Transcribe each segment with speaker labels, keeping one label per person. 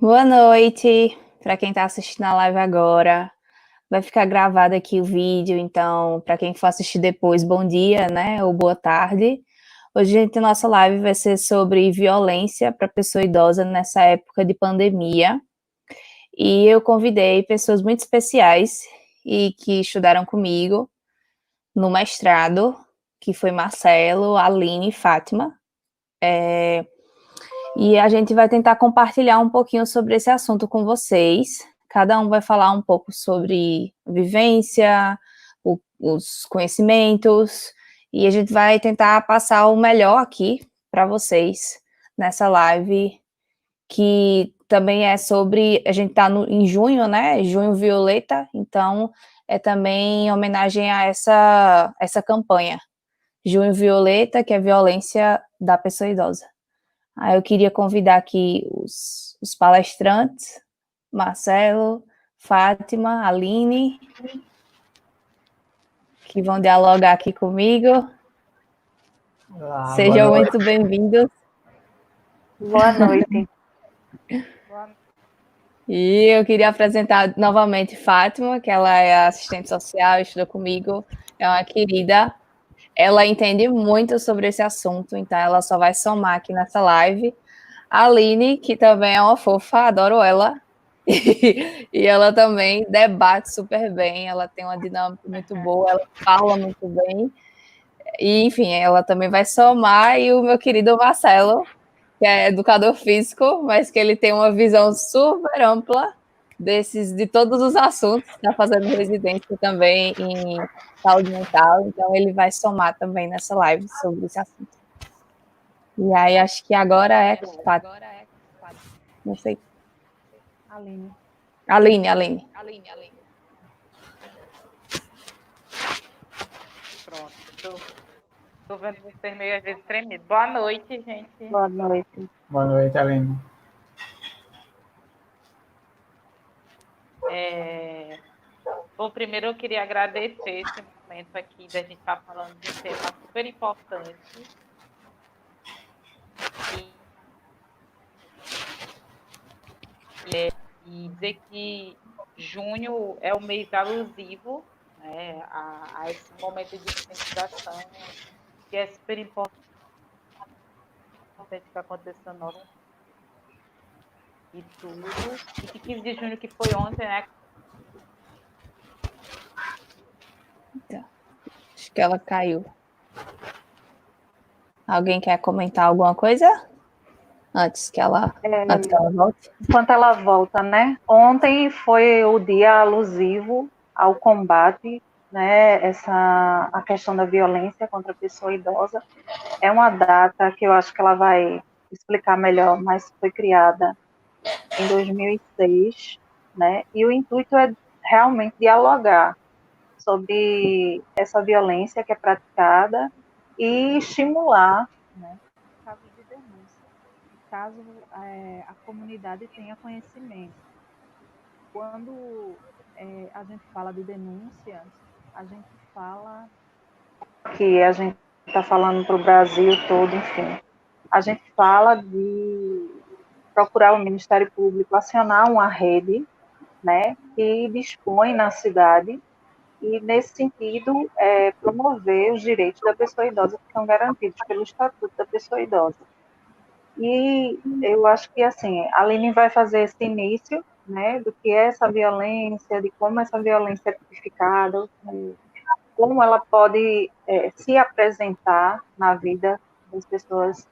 Speaker 1: Boa noite para quem está assistindo a live agora. Vai ficar gravado aqui o vídeo, então, para quem for assistir depois, bom dia, né? Ou boa tarde. Hoje, gente, a nossa live vai ser sobre violência para pessoa idosa nessa época de pandemia. E eu convidei pessoas muito especiais e que estudaram comigo no mestrado, que foi Marcelo, Aline e Fátima. E a gente vai tentar compartilhar um pouquinho sobre esse assunto com vocês. Cada um vai falar um pouco sobre vivência, os conhecimentos, e a gente vai tentar passar o melhor aqui para vocês nessa live, que também é sobre. A gente está em junho, né? Junho Violeta, então é também em homenagem a essa campanha. Junho Violeta, que é violência da pessoa idosa. Aí eu queria convidar aqui os palestrantes, Marcelo, Fátima, Aline, que vão dialogar aqui comigo. Sejam muito bem-vindos.
Speaker 2: Boa noite.
Speaker 1: E eu queria apresentar novamente Fátima, que ela é assistente social, estuda comigo, é uma querida. Ela entende muito sobre esse assunto, então ela só vai somar aqui nessa live. A Aline, que também é uma fofa, adoro ela. E ela também debate super bem, ela tem uma dinâmica muito boa, ela fala muito bem. E, enfim, ela também vai somar. E o meu querido Marcelo, que é educador físico, mas que ele tem uma visão super ampla de todos os assuntos, está fazendo residência também em saúde mental, então ele vai somar também nessa live sobre esse assunto. E aí, acho que agora é Fátima. Não sei.
Speaker 2: Aline.
Speaker 1: Aline.
Speaker 3: Pronto. Estou vendo vocês meio às vezes tremidos. Boa noite, gente.
Speaker 2: Boa noite.
Speaker 4: Boa noite, Aline.
Speaker 3: Bom, primeiro eu queria agradecer esse momento aqui da gente estar falando de um tema super importante. E dizer que junho é o mês alusivo, né, a esse momento de conscientização, que é super importante que está acontecendo novo e tudo. E que 15 de junho, que foi ontem, né?
Speaker 1: Acho que ela caiu. Alguém quer comentar alguma coisa? Antes que ela volte?
Speaker 2: Enquanto ela volta, né? Ontem foi o dia alusivo ao combate, né? A questão da violência contra a pessoa idosa. É uma data que eu acho que ela vai explicar melhor, mas foi criada em 2006, né? E o intuito é realmente dialogar sobre essa violência que é praticada e estimular, né, casos de denúncia, caso a comunidade tenha conhecimento. Quando a gente fala de denúncia, a gente fala que a gente está falando para o Brasil todo, enfim. A gente fala de procurar o Ministério Público acionar uma rede, né, que dispõe na cidade e, nesse sentido, promover os direitos da pessoa idosa que são garantidos pelo Estatuto da Pessoa Idosa. E eu acho que, assim, a Aline vai fazer esse início, né, do que é essa violência, de como essa violência é tipificada, como ela pode se apresentar na vida das pessoas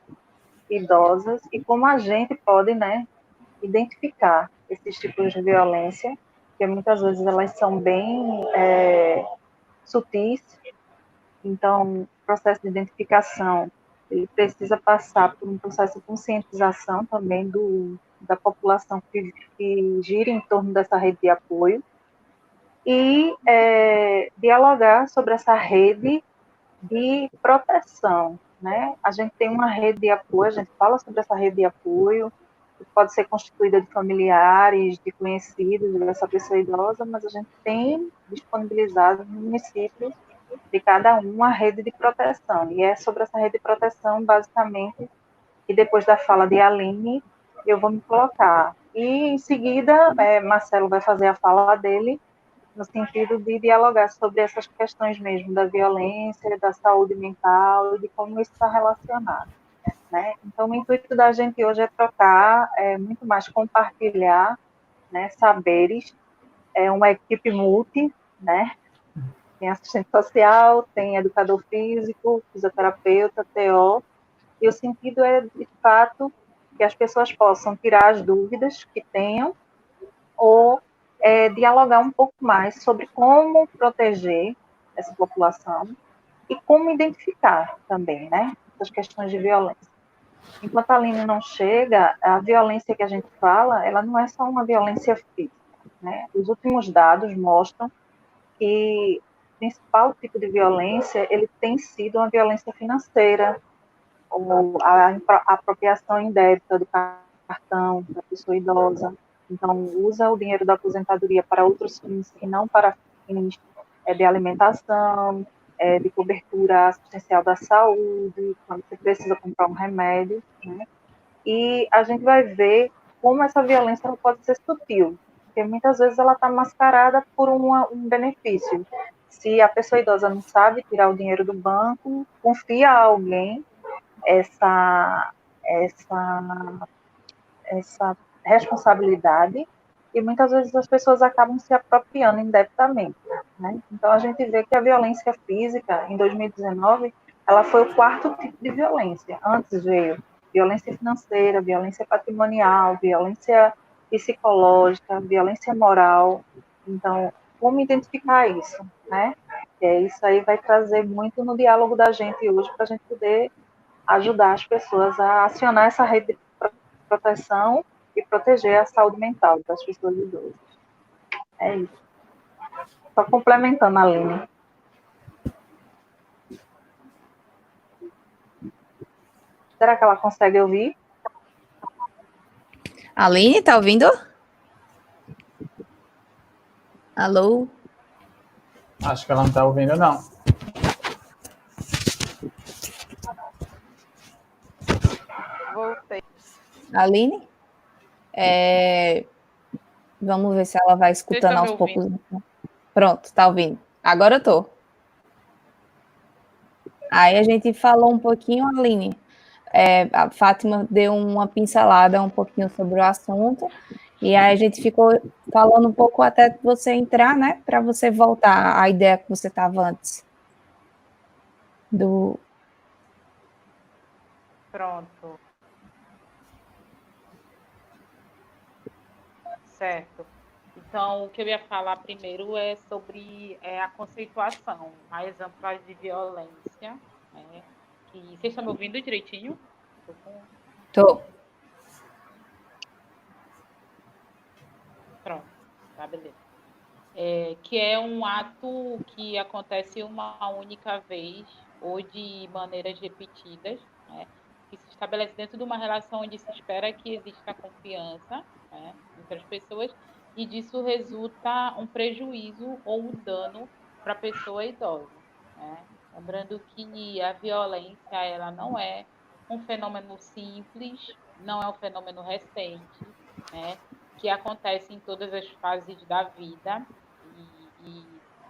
Speaker 2: idosas e como a gente pode, né, identificar esses tipos de violência, porque muitas vezes elas são bem sutis. Então, o processo de identificação, ele precisa passar por um processo de conscientização também da população que gira em torno dessa rede de apoio e dialogar sobre essa rede de proteção, né? A gente tem uma rede de apoio, a gente fala sobre essa rede de apoio, que pode ser constituída de familiares, de conhecidos dessa pessoa idosa, mas a gente tem disponibilizado no município de cada um uma rede de proteção, e é sobre essa rede de proteção, basicamente, e depois da fala de Aline, eu vou me colocar. E, em seguida, Marcelo vai fazer a fala dele, no sentido de dialogar sobre essas questões mesmo da violência, da saúde mental e de como isso está relacionado, né? Então, o intuito da gente hoje é trocar, muito mais compartilhar, né, saberes, uma equipe multi, né? Tem assistente social, tem educador físico, fisioterapeuta, TO, e o sentido é, de fato, que as pessoas possam tirar as dúvidas que tenham ou dialogar um pouco mais sobre como proteger essa população e como identificar também, né, essas questões de violência. Enquanto a Aline não chega, a violência que a gente fala, ela não é só uma violência física, né? Os últimos dados mostram que o principal tipo de violência, ele tem sido uma violência financeira, ou a apropriação indébita do cartão da pessoa idosa. Então, usa o dinheiro da aposentadoria para outros fins que não para fins de alimentação, de cobertura assistencial da saúde, quando você precisa comprar um remédio, né? E a gente vai ver como essa violência ela pode ser sutil, porque muitas vezes ela está mascarada por um benefício. Se a pessoa idosa não sabe tirar o dinheiro do banco, confia a alguém essa, essa, essa responsabilidade e muitas vezes as pessoas acabam se apropriando indebitamente, né? Então a gente vê que a violência física em 2019 ela foi o quarto tipo de violência. Antes veio violência financeira, violência patrimonial, violência psicológica, violência moral. Então, como identificar isso, né? Isso aí vai trazer muito no diálogo da gente hoje para a gente poder ajudar as pessoas a acionar essa rede de proteção e proteger a saúde mental das pessoas idosas. É isso. Só complementando a Aline. Será que ela consegue ouvir?
Speaker 1: Aline, tá ouvindo? Alô?
Speaker 4: Acho que ela não está ouvindo, não.
Speaker 3: Voltei.
Speaker 1: Aline? Vamos ver se ela vai escutando
Speaker 3: estão me
Speaker 1: aos poucos.
Speaker 3: ouvindo?
Speaker 1: Pronto, tá ouvindo. Agora eu tô. Aí a gente falou um pouquinho, Aline. A Fátima deu uma pincelada um pouquinho sobre o assunto, e aí a gente ficou falando um pouco até você entrar, né? Para você voltar à ideia que você estava antes.
Speaker 3: Pronto. Certo. Então, o que eu ia falar primeiro é sobre a conceituação mais ampla de violência, né? Que, vocês estão me ouvindo direitinho?
Speaker 1: Tô.
Speaker 3: Pronto, tá, beleza. Que é um ato que acontece uma única vez ou de maneiras repetidas, né? Que se estabelece dentro de uma relação onde se espera que exista confiança, né, entre as pessoas, e disso resulta um prejuízo ou um dano para a pessoa idosa, né? Lembrando que a violência ela não é um fenômeno simples, não é um fenômeno recente, né? Que acontece em todas as fases da vida e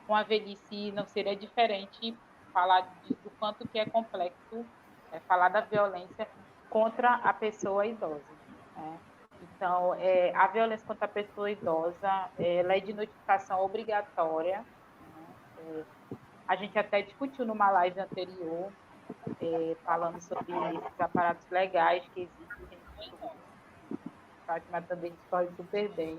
Speaker 3: com a velhice não seria diferente falar do quanto que é complexo falar da violência contra a pessoa idosa, né? Então, a violência contra a pessoa idosa, ela é de notificação obrigatória, né? A gente até discutiu numa live anterior, falando sobre esses aparatos legais que existem. Fátima também discorre super bem.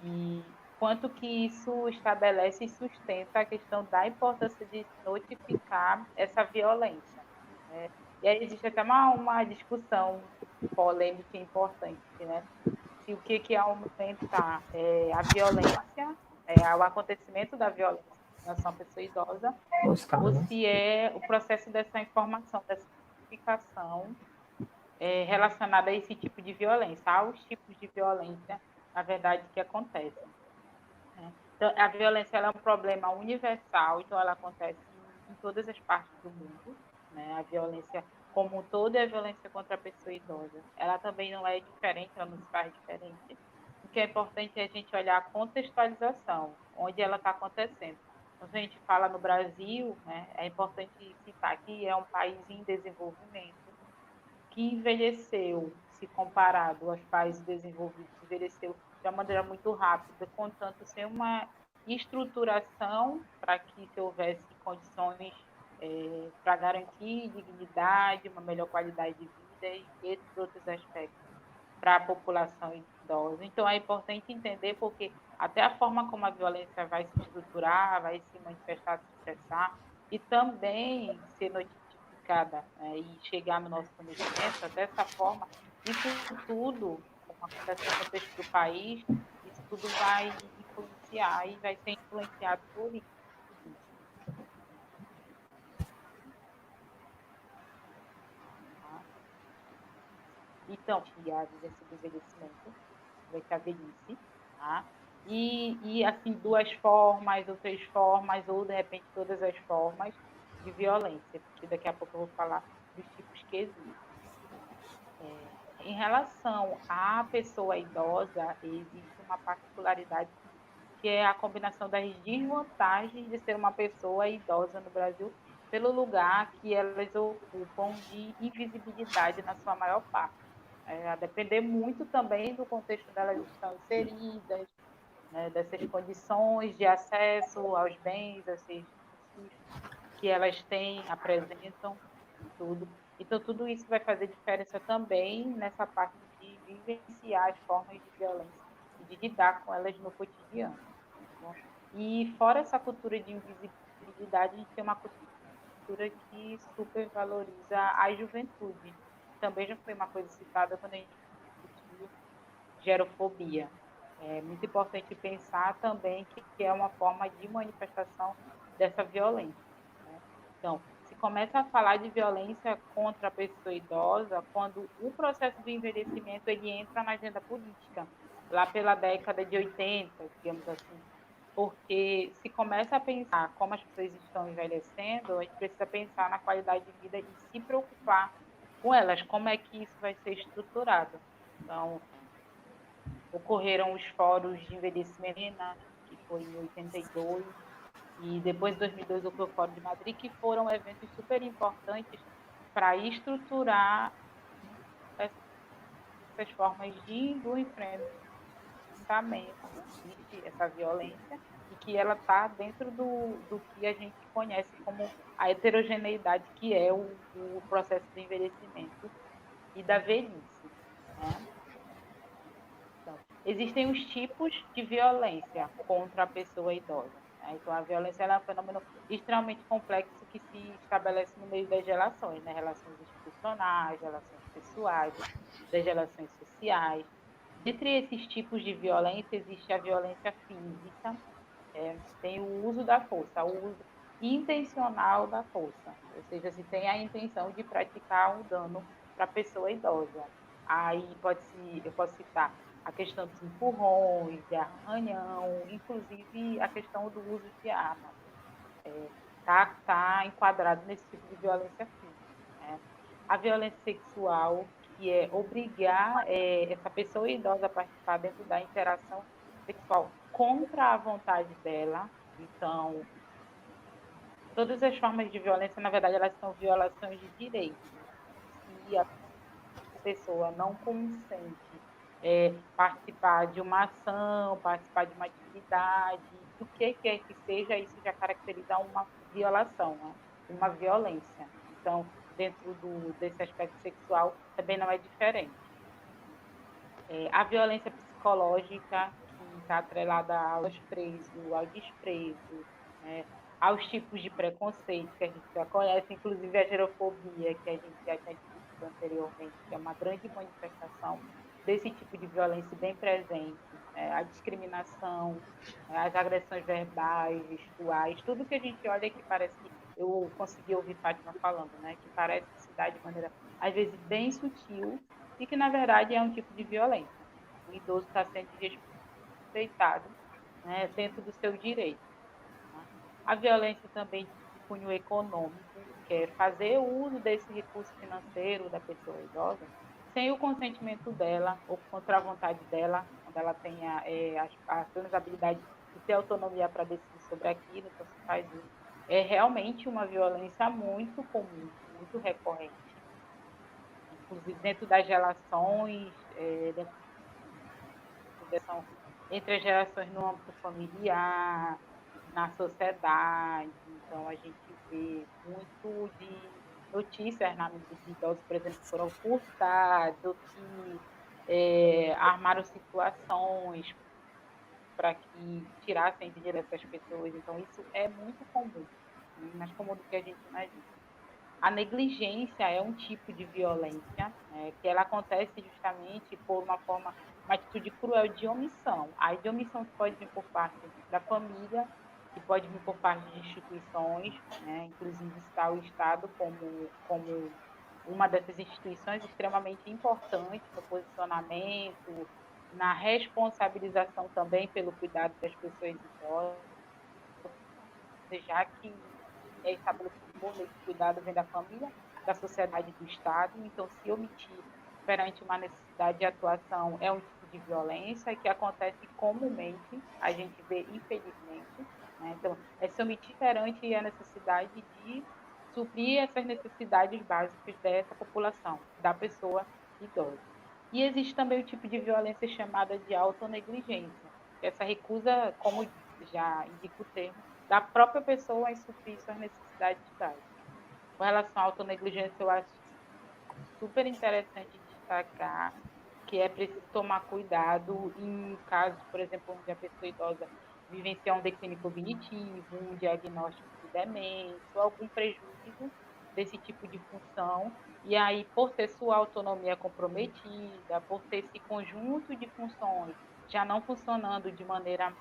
Speaker 3: E quanto que isso estabelece e sustenta a questão da importância de notificar essa violência, né? E aí existe até uma discussão polêmica e importante, né? Se o que é aumentar a violência, o acontecimento da violência em relação à pessoa idosa, ou se é o processo dessa informação, dessa identificação relacionada a esse tipo de violência, aos tipos de violência, na verdade, que acontecem. Né? Então, a violência ela é um problema universal, então ela acontece em todas as partes do mundo. Né? A violência, como um todo, é a violência contra a pessoa idosa. Ela também não é diferente, ela não se faz diferente. O que é importante é a gente olhar a contextualização, onde ela está acontecendo. Quando a gente fala no Brasil, né, é importante citar que é um país em desenvolvimento, que envelheceu, se comparado aos países desenvolvidos, envelheceu de uma maneira muito rápida, contanto sem uma estruturação para que se houvesse condições para garantir dignidade, uma melhor qualidade de vida e esses outros aspectos para a população idosa. Então, é importante entender porque até a forma como a violência vai se estruturar, vai se manifestar, se expressar, e também ser notificada, né, e chegar no nosso conhecimento, até essa forma, isso tudo, como acontece no contexto do país, isso tudo vai influenciar e vai ser influenciado por isso. Tá? Então, a vivência do envelhecimento, vai ser a velhice, tá? Assim, duas formas, ou três formas, ou, de repente, todas as formas de violência, porque daqui a pouco eu vou falar dos tipos que existem. Em relação à pessoa idosa, existe uma particularidade que é a combinação das desvantagens de ser uma pessoa idosa no Brasil pelo lugar que elas ocupam de invisibilidade na sua maior parte. A depender muito também do contexto delas estão inseridas, né, dessas condições de acesso aos bens, aos serviços que elas têm, apresentam e tudo. Então, tudo isso vai fazer diferença também nessa parte de vivenciar as formas de violência e de lidar com elas no cotidiano. Tá bom? E fora essa cultura de invisibilidade, a gente tem uma cultura que supervaloriza a juventude. Também já foi uma coisa citada quando a gente discutiu gerofobia. É muito importante pensar também que é uma forma de manifestação dessa violência. Né? Então, se começa a falar de violência contra a pessoa idosa quando o processo do envelhecimento ele entra na agenda política, lá pela década de 80, digamos assim. Porque se começa a pensar como as pessoas estão envelhecendo, a gente precisa pensar na qualidade de vida e se preocupar com elas, como é que isso vai ser estruturado. Então, ocorreram os fóruns de envelhecimento, que foi em 82, e depois de 2002 ocorreu o Fórum de Madrid, que foram eventos super importantes para estruturar essas formas do enfrentamento, essa violência, e que ela está dentro do que a gente conhece como a heterogeneidade, que é o processo do envelhecimento e da velhice. Né? Então, existem os tipos de violência contra a pessoa idosa. Né? Então, a violência é um fenômeno extremamente complexo que se estabelece no meio das relações, né? Relações institucionais, relações pessoais, das relações sociais. Entre esses tipos de violência, existe a violência física, tem o uso da força, o uso intencional da força, ou seja, se tem a intenção de praticar um dano para a pessoa idosa. Aí eu posso citar a questão dos empurrões, de arranhão, inclusive a questão do uso de armas. Tá enquadrado nesse tipo de violência física. Né? A violência sexual, que é obrigar essa pessoa idosa a participar dentro da interação sexual contra a vontade dela. Então, todas as formas de violência, na verdade, elas são violações de direitos. Se a pessoa não consente participar de uma ação, participar de uma atividade, do que quer que seja, isso já caracteriza uma violação, né? Uma violência. Então, dentro desse aspecto sexual, também não é diferente. A violência psicológica, que está atrelada ao desprezo, né? Aos tipos de preconceito que a gente já conhece, inclusive a gerofobia, que a gente já tinha anteriormente, que é uma grande manifestação desse tipo de violência bem presente, a discriminação, as agressões verbais, gestuais, tudo que a gente olha que parece que eu consegui ouvir Fátima falando, né, que parece se dar de maneira, às vezes, bem sutil e que, na verdade, é um tipo de violência. O idoso está sendo desrespeitado, né, dentro do seu direito. Né? A violência também de cunho econômico, que é fazer uso desse recurso financeiro da pessoa idosa sem o consentimento dela ou contra a vontade dela, quando ela tenha a plenas habilidade de ter autonomia para decidir sobre aquilo, então se faz uso. É realmente uma violência muito comum, muito recorrente, inclusive dentro das relações, entre as gerações no âmbito familiar, na sociedade. Então, a gente vê muito de notícias na mídia de idosos, por exemplo, que foram furtados, ou que armaram situações para que tirassem dinheiro dessas pessoas. Então, isso é muito comum, mais comum do que a gente imagina. A negligência é um tipo de violência, né, que ela acontece justamente por uma atitude cruel de omissão. A de omissão que pode vir por parte da família, que pode vir por parte de instituições, né, inclusive está o Estado como uma dessas instituições extremamente importante no posicionamento, na responsabilização também pelo cuidado das pessoas idosas, já que é estabelecido por lei que o cuidado vem da família, da sociedade e do Estado. Então, se omitir perante uma necessidade de atuação é um tipo de violência que acontece comumente, a gente vê, infelizmente. Né? Então, é se omitir perante a necessidade de suprir essas necessidades básicas dessa população, da pessoa idosa. E existe também o tipo de violência chamada de autonegligência, que essa recusa, como já indica o termo, da própria pessoa em suprir suas necessidades básicas. Com relação à autonegligência, eu acho super interessante destacar que é preciso tomar cuidado em casos, por exemplo, onde a pessoa idosa vivencia um declínio cognitivo, um diagnóstico de demência, ou algum prejuízo desse tipo de função, e aí, por ter sua autonomia comprometida, por ter esse conjunto de funções já não funcionando de maneira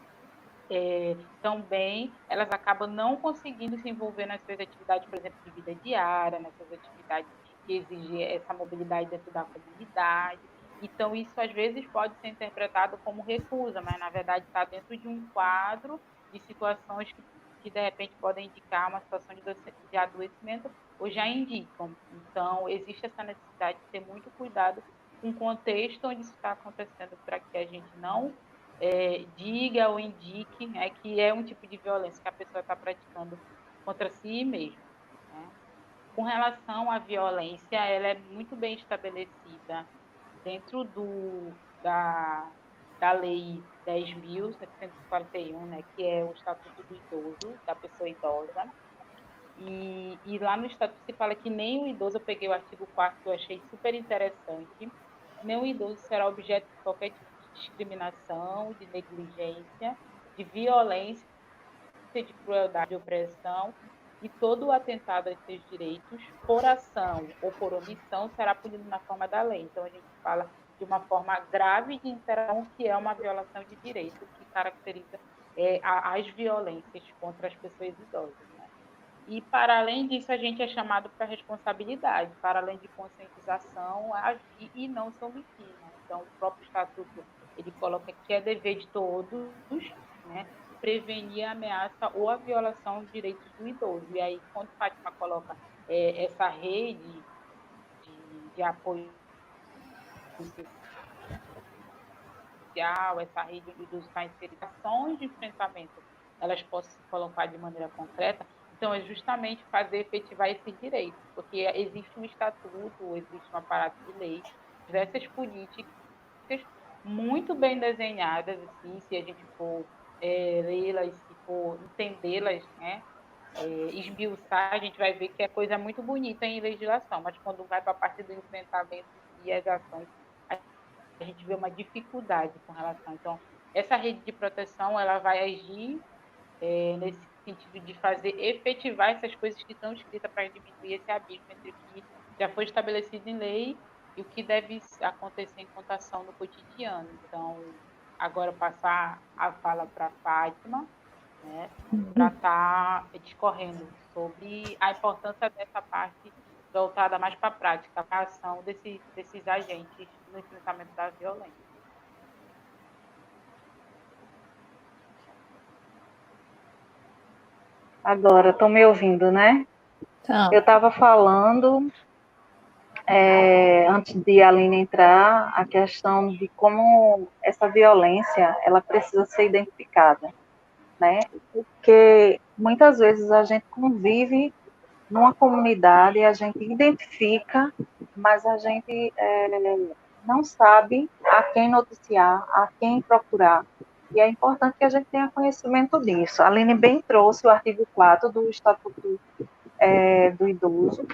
Speaker 3: também elas acabam não conseguindo se envolver nas suas atividades, por exemplo, de vida diária, nas suas atividades que exigem essa mobilidade dentro da comunidade. Então, isso às vezes pode ser interpretado como recusa, mas na verdade está dentro de um quadro de situações que de repente podem indicar uma situação de adoecimento ou já indicam. Então, existe essa necessidade de ter muito cuidado com o contexto onde isso está acontecendo para que a gente não diga ou indique, né, que é um tipo de violência que a pessoa está praticando contra si mesma. Né? Com relação à violência, ela é muito bem estabelecida dentro da Lei 10.741, né, que é o Estatuto do Idoso, da pessoa idosa. E lá no Estatuto se fala que nem o idoso, eu peguei o artigo 4º, que eu achei super interessante, nem o idoso será objeto de qualquer tipo de discriminação, de negligência, de violência, de crueldade, de opressão, e todo o atentado a seus direitos, por ação ou por omissão, será punido na forma da lei. Então, a gente fala de uma forma grave de interação, que é uma violação de direito, que caracteriza as violências contra as pessoas idosas. Né? E, para além disso, a gente é chamado para responsabilidade, para além de conscientização, agir e não se omitir. Né? Então, o próprio Estatuto ele coloca que é dever de todos, né, prevenir a ameaça ou a violação dos direitos do idoso. E aí, quando Fátima coloca essa rede de apoio social, essa rede onde o idoso está inserido, ações de enfrentamento, elas possam se colocar de maneira concreta, então é justamente fazer efetivar esses direitos, porque existe um estatuto, existe um aparato de lei, diversas políticas muito bem desenhadas, assim, se a gente for lê-las, se for entendê-las, né, esmiuçar, a gente vai ver que é coisa muito bonita em legislação, mas quando vai para a parte do enfrentamento e as ações, a gente vê uma dificuldade com relação. Então, essa rede de proteção ela vai agir nesse sentido de fazer efetivar essas coisas que estão escritas para diminuir esse abismo entre o que já foi estabelecido em lei e o que deve acontecer em contação no cotidiano. Então, agora passar a fala para a Fátima, né, para estar discorrendo sobre a importância dessa parte voltada mais para a prática, para a ação desses agentes no enfrentamento da violência.
Speaker 2: Agora, estão me ouvindo, né?
Speaker 1: Então,
Speaker 2: Eu estava falando, antes de a Aline entrar, a questão de como essa violência ela precisa ser identificada, né? Porque muitas vezes a gente convive numa comunidade, a gente identifica, mas a gente não sabe a quem noticiar, a quem procurar. E é importante que a gente tenha conhecimento disso. A Aline bem trouxe o artigo 4 do Estatuto do Idoso,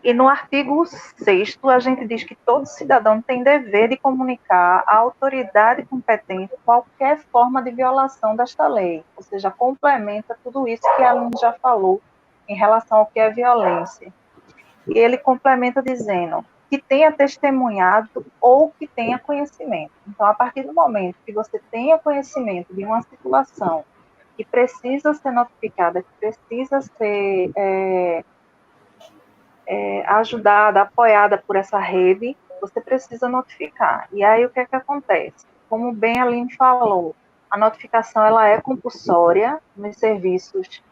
Speaker 2: e no artigo 6º a gente diz que todo cidadão tem dever de comunicar à autoridade competente qualquer forma de violação desta lei, ou seja, complementa tudo isso que a Aline já falou em relação ao que é violência. E ele complementa dizendo que tenha testemunhado ou que tenha conhecimento. Então, a partir do momento que você tenha conhecimento de uma situação que precisa ser notificada, que precisa ser ajudada, apoiada por essa rede, você precisa notificar. E aí, o que é que acontece? Como bem a Aline falou, a notificação ela é compulsória nos serviços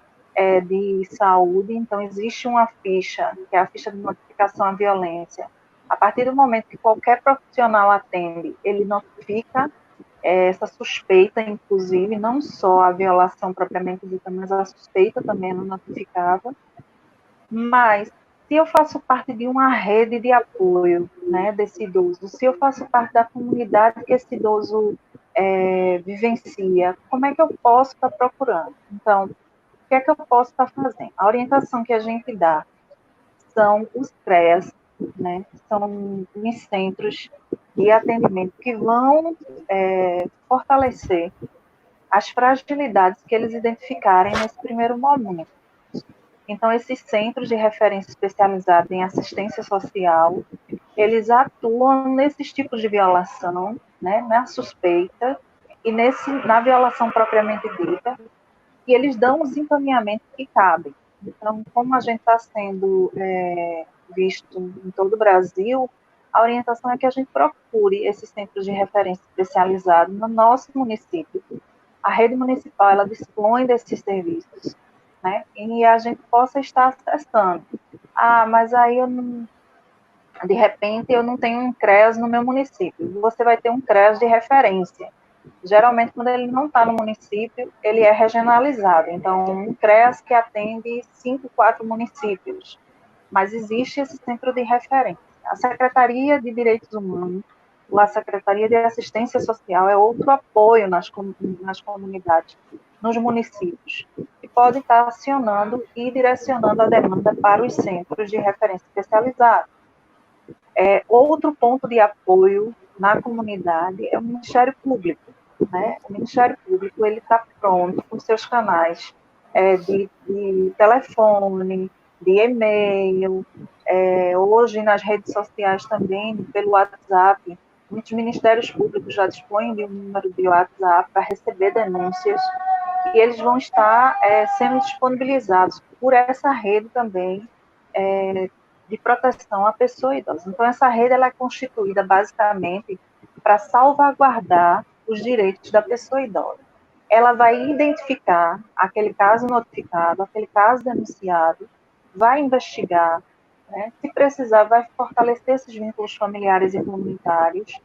Speaker 2: de saúde, então existe uma ficha, que é a ficha de notificação à violência. A partir do momento que qualquer profissional atende, ele notifica essa suspeita, inclusive, não só a violação propriamente dita, mas a suspeita também é notificada. Mas, se eu faço parte de uma rede de apoio, né, desse idoso, se eu faço parte da comunidade que esse idoso vivencia, como é que eu posso estar procurando? Então, o que é que eu posso estar fazendo? A orientação que a gente dá são os CREAS, né? São os centros de atendimento que vão fortalecer as fragilidades que eles identificarem nesse primeiro momento. Então, esses centros de referência especializados em assistência social, eles atuam nesses tipos de violação, né, na suspeita e na violação propriamente dita, e eles dão os encaminhamentos que cabem. Então, como a gente está sendo visto em todo o Brasil, a orientação é que a gente procure esses centros de referência especializados no nosso município. A rede municipal, ela dispõe desses serviços, né? E a gente possa estar acessando. Ah, mas aí de repente eu não tenho um CREAS no meu município. Você vai ter um CREAS de referência. Geralmente, quando ele não está no município, ele é regionalizado. Então, um CREAS que atende 5, 4 municípios. Mas existe esse centro de referência. A Secretaria de Direitos Humanos, ou a Secretaria de Assistência Social é outro apoio nas comunidades, nos municípios, que pode estar acionando e direcionando a demanda para os centros de referência especializados. Outro ponto de apoio na comunidade é o Ministério Público. Né? O Ministério Público ele está pronto com seus canais de telefone, de e-mail, hoje nas redes sociais também, pelo WhatsApp. Muitos ministérios públicos já dispõem de um número de WhatsApp para receber denúncias e eles vão estar sendo disponibilizados por essa rede também de proteção à pessoa idosa. Então, essa rede ela é constituída basicamente para salvaguardar os direitos da pessoa idosa. Ela vai identificar aquele caso notificado, aquele caso denunciado, vai investigar, né? Se precisar, vai fortalecer esses vínculos familiares e comunitários,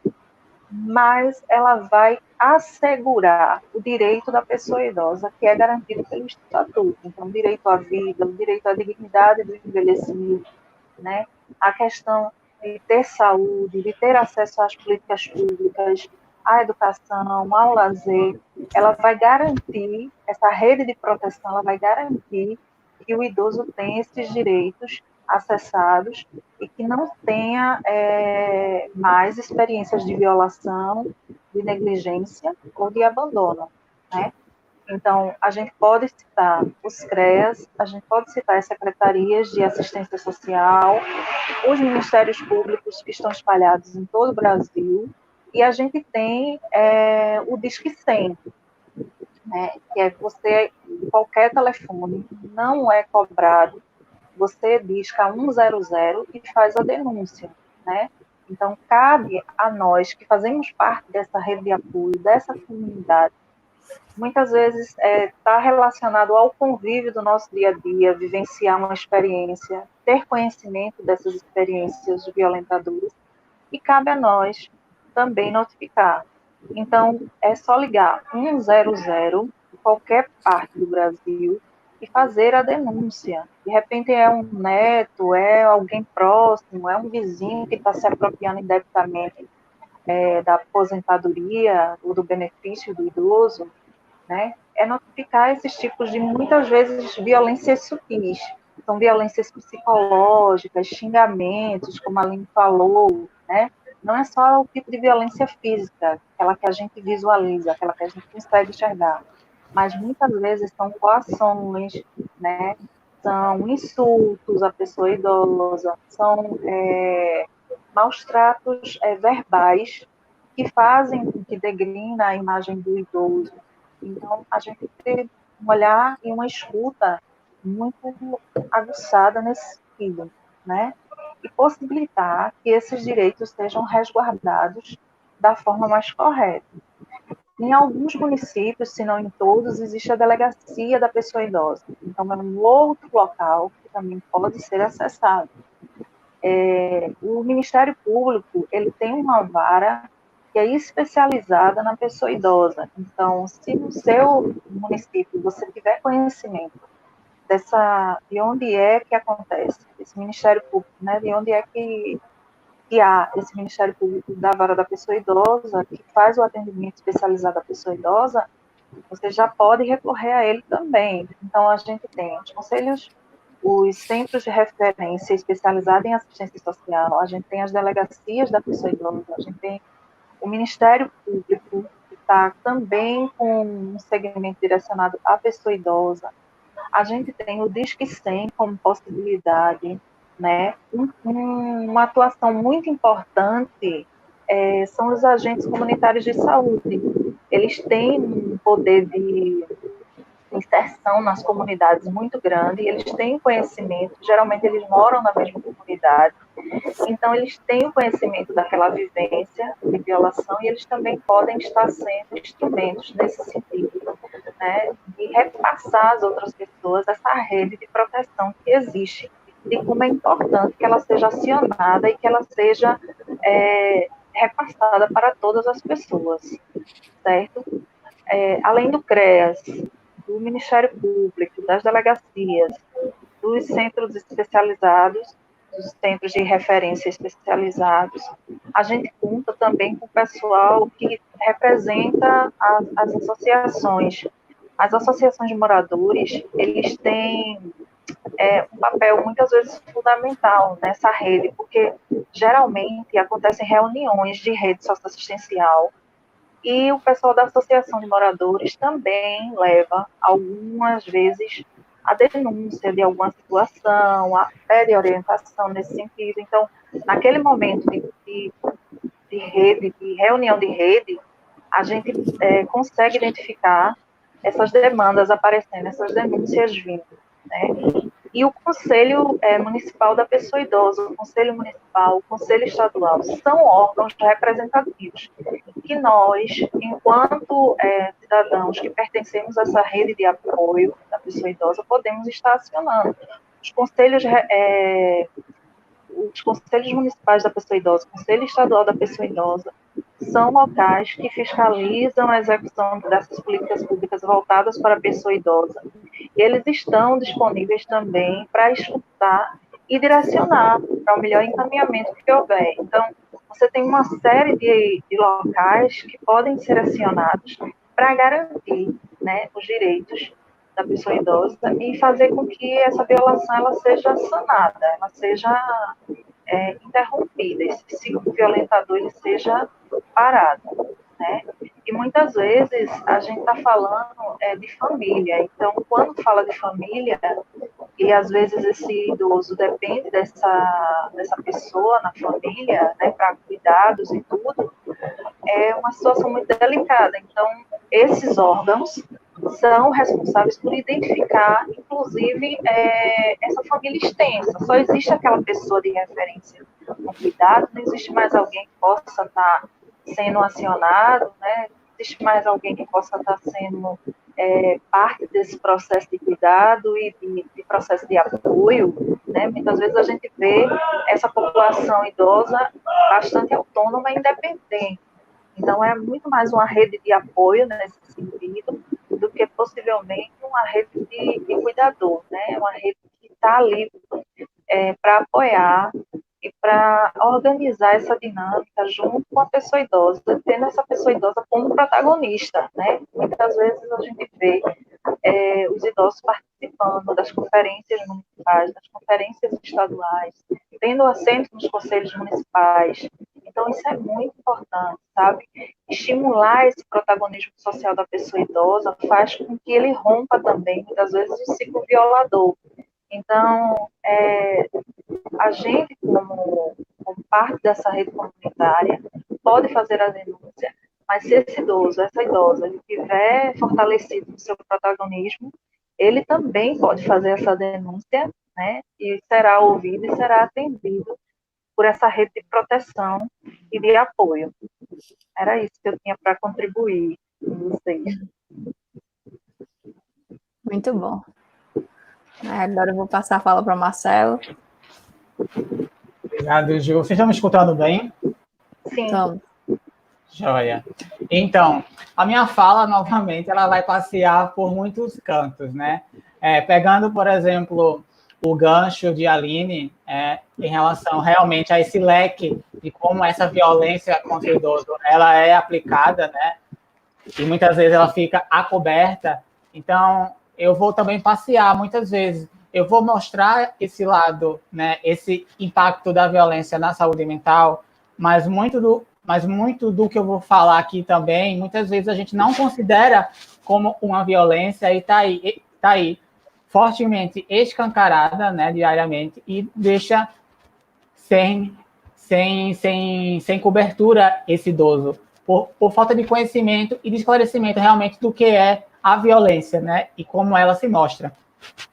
Speaker 2: mas ela vai assegurar o direito da pessoa idosa, que é garantido pelo Estatuto. Então, o direito à vida, o direito à dignidade do envelhecimento, né? A questão de ter saúde, de ter acesso às políticas públicas, à educação, ao lazer, ela vai garantir, essa rede de proteção, ela vai garantir que o idoso tenha esses direitos acessados e que não tenha mais experiências de violação, de negligência ou de abandono, né? Então, a gente pode citar os CREAS, a gente pode citar as secretarias de assistência social, os ministérios públicos que estão espalhados em todo o Brasil, e a gente tem o Disque 100, né, que é você, qualquer telefone, não é cobrado, você disca 100 e faz a denúncia, né? Então, cabe a nós que fazemos parte dessa rede de apoio, dessa comunidade, muitas vezes está relacionado ao convívio do nosso dia a dia, vivenciar uma experiência, ter conhecimento dessas experiências violentadoras, e cabe a nós também notificar. Então, é só ligar 100 em qualquer parte do Brasil e fazer a denúncia. De repente é um neto, é alguém próximo, é um vizinho que está se apropriando indebitamente da aposentadoria ou do benefício do idoso, né? É notificar esses tipos de, muitas vezes, violências sutis. São violências psicológicas, xingamentos, como a Aline falou, né? Não é só o tipo de violência física, aquela que a gente visualiza, aquela que a gente consegue enxergar, mas muitas vezes são coações, né? São insultos à pessoa idosa, são maus tratos verbais que fazem com que degrina a imagem do idoso. Então, a gente tem um olhar e uma escuta muito aguçada nesse sentido, né? E possibilitar que esses direitos sejam resguardados da forma mais correta. Em alguns municípios, se não em todos, existe a delegacia da pessoa idosa. Então, é um outro local que também pode ser acessado. O Ministério Público, ele tem uma vara que é especializada na pessoa idosa. Então, se no seu município você tiver conhecimento de onde é que acontece esse Ministério Público, né, de onde é que há esse Ministério Público da vara da pessoa idosa, que faz o atendimento especializado à pessoa idosa, você já pode recorrer a ele também. Então, a gente tem os conselhos, os centros de referência especializados em assistência social, a gente tem as delegacias da pessoa idosa, a gente tem o Ministério Público, que está também com um segmento direcionado à pessoa idosa, a gente tem o Disque 100 como possibilidade, né? Uma atuação muito importante são os agentes comunitários de saúde. Eles têm um poder de inserção nas comunidades muito grande, eles têm conhecimento, geralmente eles moram na mesma comunidade, então eles têm o conhecimento daquela vivência de violação e eles também podem estar sendo instrumentos nesse sentido, né, de repassar às outras pessoas essa rede de proteção que existe e como é importante que ela seja acionada e que ela seja repassada para todas as pessoas, certo? Além do CREAS, do Ministério Público, das delegacias, dos centros especializados, dos centros de referência especializados, a gente conta também com o pessoal que representa as associações. As associações de moradores, eles têm um papel muitas vezes fundamental nessa rede, porque geralmente acontecem reuniões de rede socioassistencial e o pessoal da Associação de Moradores também leva, algumas vezes, a denúncia de alguma situação, pede orientação nesse sentido. Então, naquele momento de rede, de reunião de rede, a gente consegue identificar essas demandas aparecendo, essas denúncias vindo, né? E o Conselho Municipal da Pessoa Idosa, o Conselho Municipal, o Conselho Estadual, são órgãos representativos que nós, enquanto cidadãos que pertencemos a essa rede de apoio da pessoa idosa, podemos estar acionando. Os conselhos municipais da pessoa idosa, o Conselho Estadual da Pessoa Idosa, são locais que fiscalizam a execução dessas políticas públicas voltadas para a pessoa idosa. E eles estão disponíveis também para escutar e direcionar para o melhor encaminhamento que houver. Então, você tem uma série de locais que podem ser acionados para garantir, né, os direitos da pessoa idosa e fazer com que essa violação ela seja sanada, ela seja interrompida, esse ciclo violentador ele seja parado, né? E muitas vezes a gente está falando de família. Então, quando fala de família, e às vezes esse idoso depende dessa pessoa na família, né, para cuidados e tudo, é uma situação muito delicada. Então, esses órgãos são responsáveis por identificar, inclusive, essa família extensa. Só existe aquela pessoa de referência no cuidado, não existe mais alguém que possa estar sendo acionado, né? Não existe mais alguém que possa estar sendo parte desse processo de cuidado e de processo de apoio, né? Muitas vezes a gente vê essa população idosa bastante autônoma e independente. Então, é muito mais uma rede de apoio nesse sentido do que possivelmente uma rede de cuidador, né? Uma rede que está ali para apoiar e para organizar essa dinâmica junto com a pessoa idosa, tendo essa pessoa idosa como protagonista, né? Muitas vezes a gente vê os idosos participando das conferências municipais, das conferências estaduais, tendo assento nos conselhos municipais. Então, isso é muito importante, sabe? Estimular esse protagonismo social da pessoa idosa faz com que ele rompa também, muitas vezes, o ciclo violador. Então, a gente, como parte dessa rede comunitária, pode fazer a denúncia, mas se esse idoso, essa idosa, ele estiver fortalecido no seu protagonismo, ele também pode fazer essa denúncia, né? E será ouvido e será atendido por essa rede de proteção e de apoio. Era isso que eu tinha para contribuir com vocês.
Speaker 1: Muito bom. Agora eu vou passar a fala para o Marcelo.
Speaker 4: Obrigado, Gil. Vocês estão me escutando bem?
Speaker 2: Sim.
Speaker 1: Então,
Speaker 4: Joia. Então, a minha fala, novamente, ela vai passear por muitos cantos, né? Pegando, por exemplo, o gancho de Aline, em relação realmente a esse leque de como essa violência contra o idoso, ela é aplicada, né? E muitas vezes ela fica acoberta. Então, eu vou também passear muitas vezes. Eu vou mostrar esse lado, né? Esse impacto da violência na saúde mental, mas muito do que eu vou falar aqui também, muitas vezes a gente não considera como uma violência e está aí fortemente escancarada, né, diariamente, e deixa sem cobertura esse idoso, por falta de conhecimento e de esclarecimento realmente do que é a violência, né, e como ela se mostra.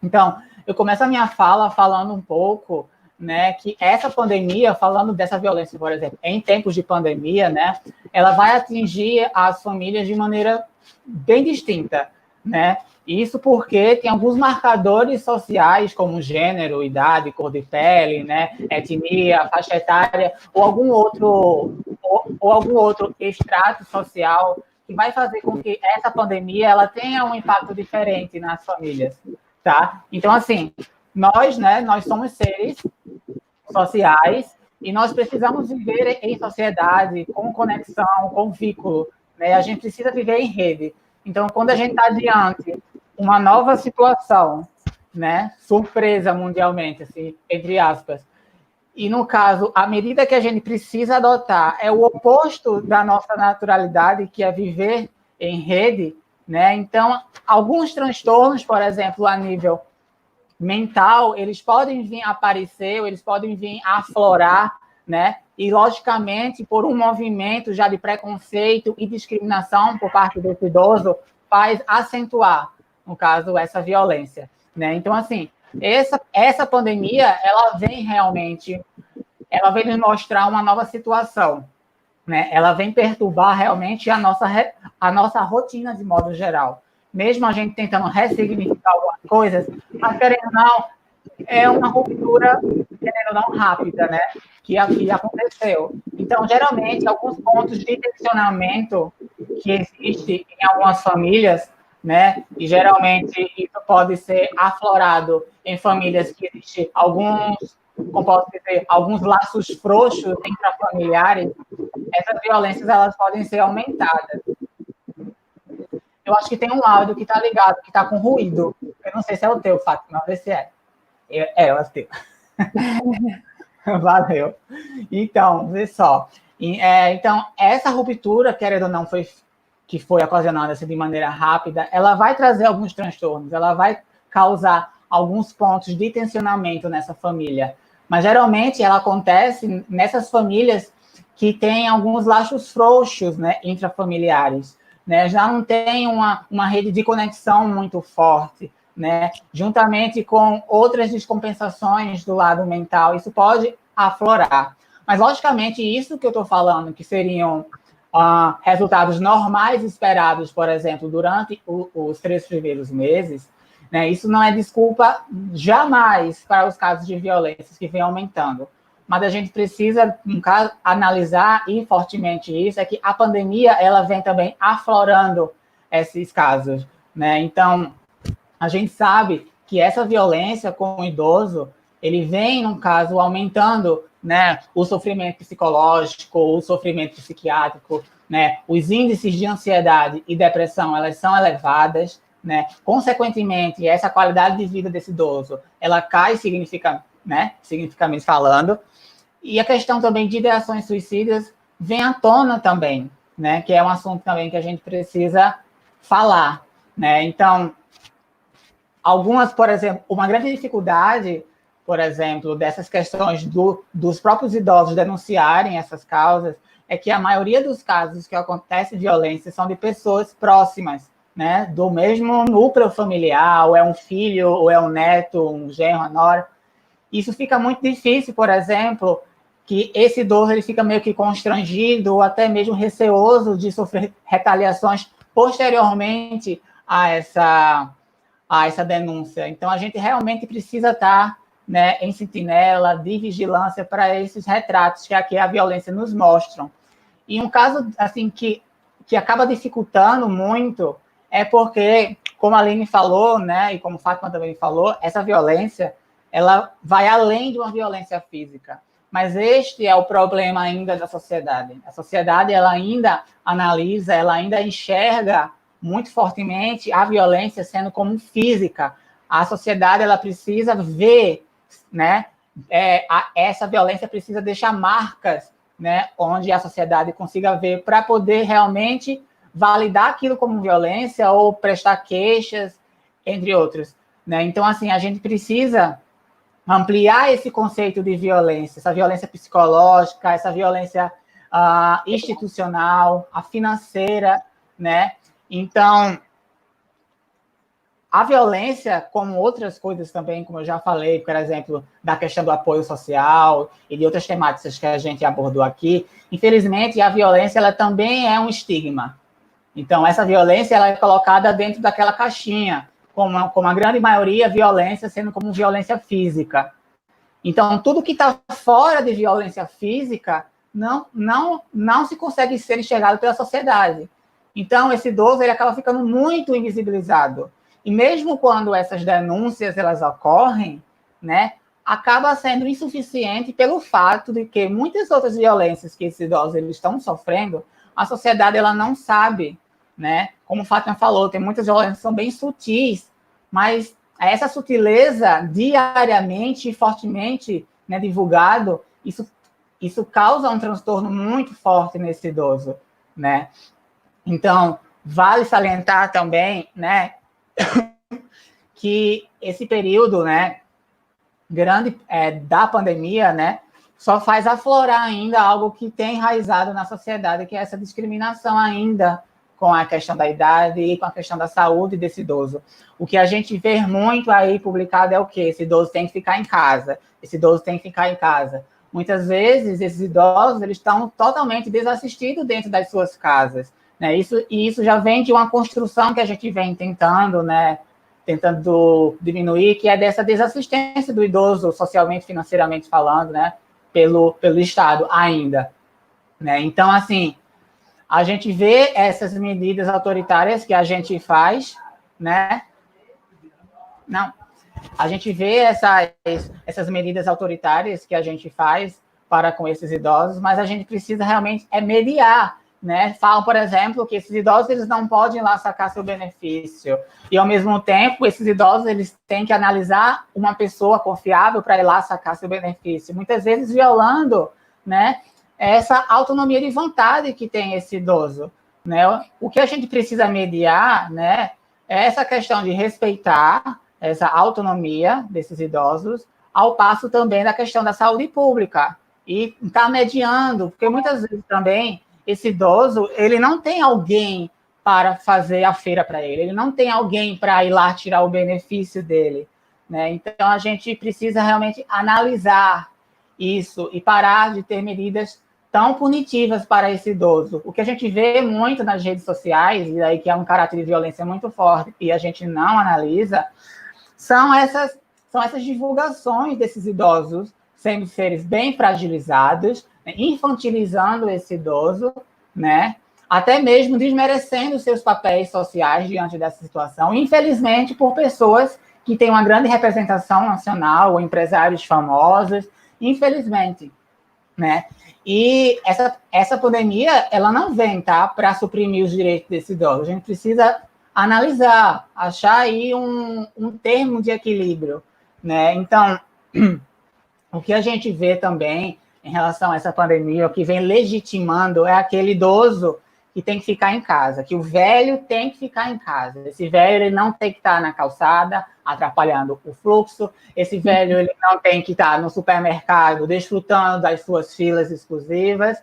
Speaker 4: Então, eu começo a minha fala falando um pouco, né, que essa pandemia, falando dessa violência, por exemplo, em tempos de pandemia, né, ela vai atingir as famílias de maneira bem distinta, né? Isso porque tem alguns marcadores sociais, como gênero, idade, cor de pele, né, etnia, faixa etária, ou algum outro extrato social que vai fazer com que essa pandemia ela tenha um impacto diferente nas famílias, tá? Então, assim, nós somos seres sociais e nós precisamos viver em sociedade, com conexão, com vínculo, né? A gente precisa viver em rede. Então, quando a gente está diante uma nova situação, né, surpresa mundialmente, assim, entre aspas, e no caso, a medida que a gente precisa adotar é o oposto da nossa naturalidade, que é viver em rede, né? Então, alguns transtornos, por exemplo, a nível mental, eles podem vir a aparecer, eles podem vir a aflorar, né? E, logicamente, por um movimento já de preconceito e discriminação por parte desse idoso, faz acentuar, no caso, essa violência, né? Então, assim, essa pandemia, ela vem nos mostrar uma nova situação, né? Ela vem perturbar realmente a nossa rotina de modo geral. Mesmo a gente tentando ressignificar algumas coisas, mas, querendo ou não, é uma ruptura, querendo ou não, rápida, né? Que aconteceu. Então, geralmente, alguns pontos de tensionamento que existem em algumas famílias, né? E geralmente isso pode ser aflorado em famílias que existem como posso dizer, alguns laços frouxos intrafamiliares. Essas violências elas podem ser aumentadas. Eu acho que tem um áudio que está ligado, que está com ruído. Eu não sei se é o teu, Fátima, vê se é. É o teu. Valeu. Então, vê só. Então, essa ruptura, querendo ou não, que foi ocasionada assim, de maneira rápida, ela vai trazer alguns transtornos, ela vai causar alguns pontos de tensionamento nessa família. Mas, geralmente, ela acontece nessas famílias que têm alguns laços frouxos, né, intrafamiliares, né? Já não tem uma rede de conexão muito forte, né? Juntamente com outras descompensações do lado mental, isso pode aflorar. Mas, logicamente, isso que eu estou falando, que seriam resultados normais esperados, por exemplo, durante os 3 primeiros meses, né, isso não é desculpa jamais para os casos de violências que vem aumentando. Mas a gente precisa, no caso, analisar e fortemente isso, é que a pandemia ela vem também aflorando esses casos, né? Então, a gente sabe que essa violência com o idoso, ele vem, no caso, aumentando, né, o sofrimento psicológico, o sofrimento psiquiátrico, né, os índices de ansiedade e depressão, elas são elevadas, né, consequentemente, essa qualidade de vida desse idoso, ela cai significativamente falando, e a questão também de ideações suicidas vem à tona também, né, que é um assunto também que a gente precisa falar, né, então, algumas, por exemplo, uma grande dificuldade, por exemplo, dessas questões dos próprios idosos denunciarem essas causas, é que a maioria dos casos que acontece violência são de pessoas próximas, né, do mesmo núcleo familiar, ou é um filho, ou é um neto, um genro, uma nora. Isso fica muito difícil, por exemplo, que esse idoso ele fica meio que constrangido, ou até mesmo receoso de sofrer retaliações posteriormente a essa denúncia. Então, a gente realmente precisa estar, né, em sentinela, de vigilância para esses retratos que aqui a violência nos mostram. E um caso assim que acaba dificultando muito é porque, como a Aline falou, né, e como a Fátima também falou, essa violência ela vai além de uma violência física. Mas este é o problema ainda da sociedade. A sociedade ela ainda analisa, ela ainda enxerga muito fortemente a violência sendo como física. A sociedade ela precisa ver, né, essa violência precisa deixar marcas, né, onde a sociedade consiga ver para poder realmente validar aquilo como violência ou prestar queixas, entre outros, né? Então, assim, a gente precisa ampliar esse conceito de violência, essa violência psicológica, essa violência institucional, a financeira, né? Então, a violência, como outras coisas também, como eu já falei, por exemplo, da questão do apoio social e de outras temáticas que a gente abordou aqui, infelizmente, a violência ela também é um estigma. Então, essa violência ela é colocada dentro daquela caixinha, como a grande maioria, violência sendo como violência física. Então, tudo que está fora de violência física não se consegue ser enxergado pela sociedade. Então, esse idoso ele acaba ficando muito invisibilizado. E mesmo quando essas denúncias elas ocorrem, né, acaba sendo insuficiente pelo fato de que muitas outras violências que esses idosos eles estão sofrendo, a sociedade ela não sabe, né? Como o Fátima falou, tem muitas violências que são bem sutis, mas essa sutileza diariamente e fortemente, né, divulgado, isso causa um transtorno muito forte nesse idoso, né? Então, vale salientar também, né, que esse período, né, grande da pandemia, né, só faz aflorar ainda algo que tem enraizado na sociedade, que é essa discriminação ainda com a questão da idade e com a questão da saúde desse idoso. O que a gente vê muito aí publicado é o quê? Esse idoso tem que ficar em casa, esse idoso tem que ficar em casa. Muitas vezes, esses idosos eles estão totalmente desassistidos dentro das suas casas, né? Isso já vem de uma construção que a gente vem tentando, né, tentando diminuir, que é dessa desassistência do idoso, socialmente, financeiramente falando, né, pelo Estado ainda, né? Então, assim, a gente vê essas medidas autoritárias que a gente faz, né? Não, a gente vê essas medidas autoritárias que a gente faz para com esses idosos, mas a gente precisa realmente mediar, né? Falam, por exemplo, que esses idosos eles não podem ir lá sacar seu benefício. E, ao mesmo tempo, esses idosos eles têm que analisar uma pessoa confiável para ir lá sacar seu benefício. Muitas vezes violando, né, essa autonomia de vontade que tem esse idoso, né? O que a gente precisa mediar, né, é essa questão de respeitar essa autonomia desses idosos, ao passo também da questão da saúde pública, e está mediando, porque muitas vezes também esse idoso, ele não tem alguém para fazer a feira para ele, ele não tem alguém para ir lá tirar o benefício dele, né? Então, a gente precisa realmente analisar isso e parar de ter medidas tão punitivas para esse idoso. O que a gente vê muito nas redes sociais, e aí que é um caráter de violência muito forte, e a gente não analisa, são essas divulgações desses idosos sendo seres bem fragilizados, né, infantilizando esse idoso, né, até mesmo desmerecendo seus papéis sociais diante dessa situação, infelizmente por pessoas que têm uma grande representação nacional, ou empresários famosos, infelizmente, né? E essa pandemia, ela não vem, tá, para suprimir os direitos desse idoso. A gente precisa analisar, achar aí um termo de equilíbrio, né? Então, o que a gente vê também em relação a essa pandemia, o que vem legitimando é aquele idoso que tem que ficar em casa, que o velho tem que ficar em casa. Esse velho, ele não tem que estar na calçada, atrapalhando o fluxo. Esse velho, ele não tem que estar no supermercado, desfrutando das suas filas exclusivas.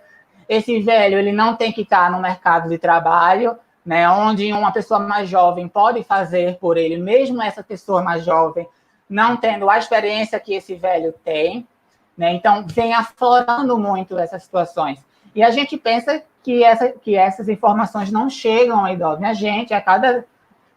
Speaker 4: Esse velho, ele não tem que estar no mercado de trabalho, né, onde uma pessoa mais jovem pode fazer por ele, mesmo essa pessoa mais jovem não tendo a experiência que esse velho tem, né? Então, vem aflorando muito essas situações. E a gente pensa que essas informações não chegam a idosos. Minha gente,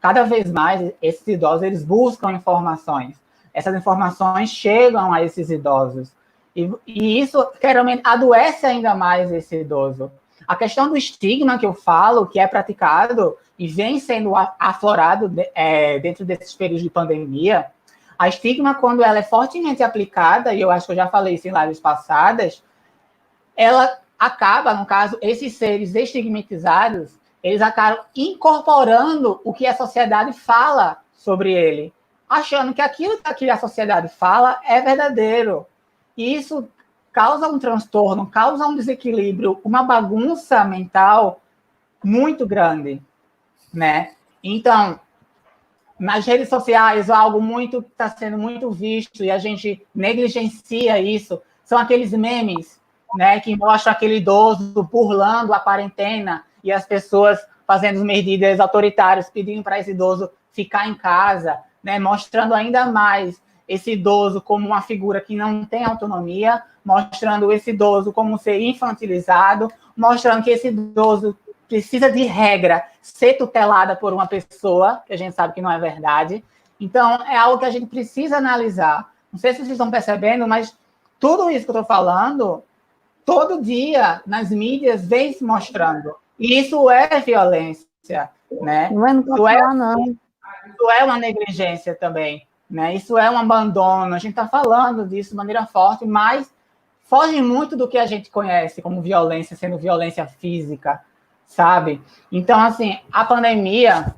Speaker 4: cada vez mais, esses idosos, eles buscam informações. Essas informações chegam a esses idosos. E isso, claramente, adoece ainda mais esse idoso. A questão do estigma que eu falo, que é praticado e vem sendo aflorado dentro desses períodos de pandemia, a estigma, quando ela é fortemente aplicada, e eu acho que eu já falei isso em lives passadas, ela acaba, no caso, esses seres estigmatizados, eles acabam incorporando o que a sociedade fala sobre ele, achando que aquilo que a sociedade fala é verdadeiro. E isso causa um transtorno, causa um desequilíbrio, uma bagunça mental muito grande, né? Então, nas redes sociais, algo muito que está sendo muito visto e a gente negligencia isso, são aqueles memes, né, que mostram aquele idoso burlando a quarentena e as pessoas fazendo medidas autoritárias, pedindo para esse idoso ficar em casa, né, mostrando ainda mais esse idoso como uma figura que não tem autonomia, mostrando esse idoso como um ser infantilizado, mostrando que esse idoso precisa de regra ser tutelada por uma pessoa, que a gente sabe que não é verdade. Então, é algo que a gente precisa analisar. Não sei se vocês estão percebendo, mas tudo isso que eu estou falando, todo dia, nas mídias, vem se mostrando. E isso é violência, né? Isso é uma negligência também, né? Isso é um abandono. A gente está falando disso de maneira forte, mas foge muito do que a gente conhece como violência, sendo violência física, sabe? Então, assim, a pandemia,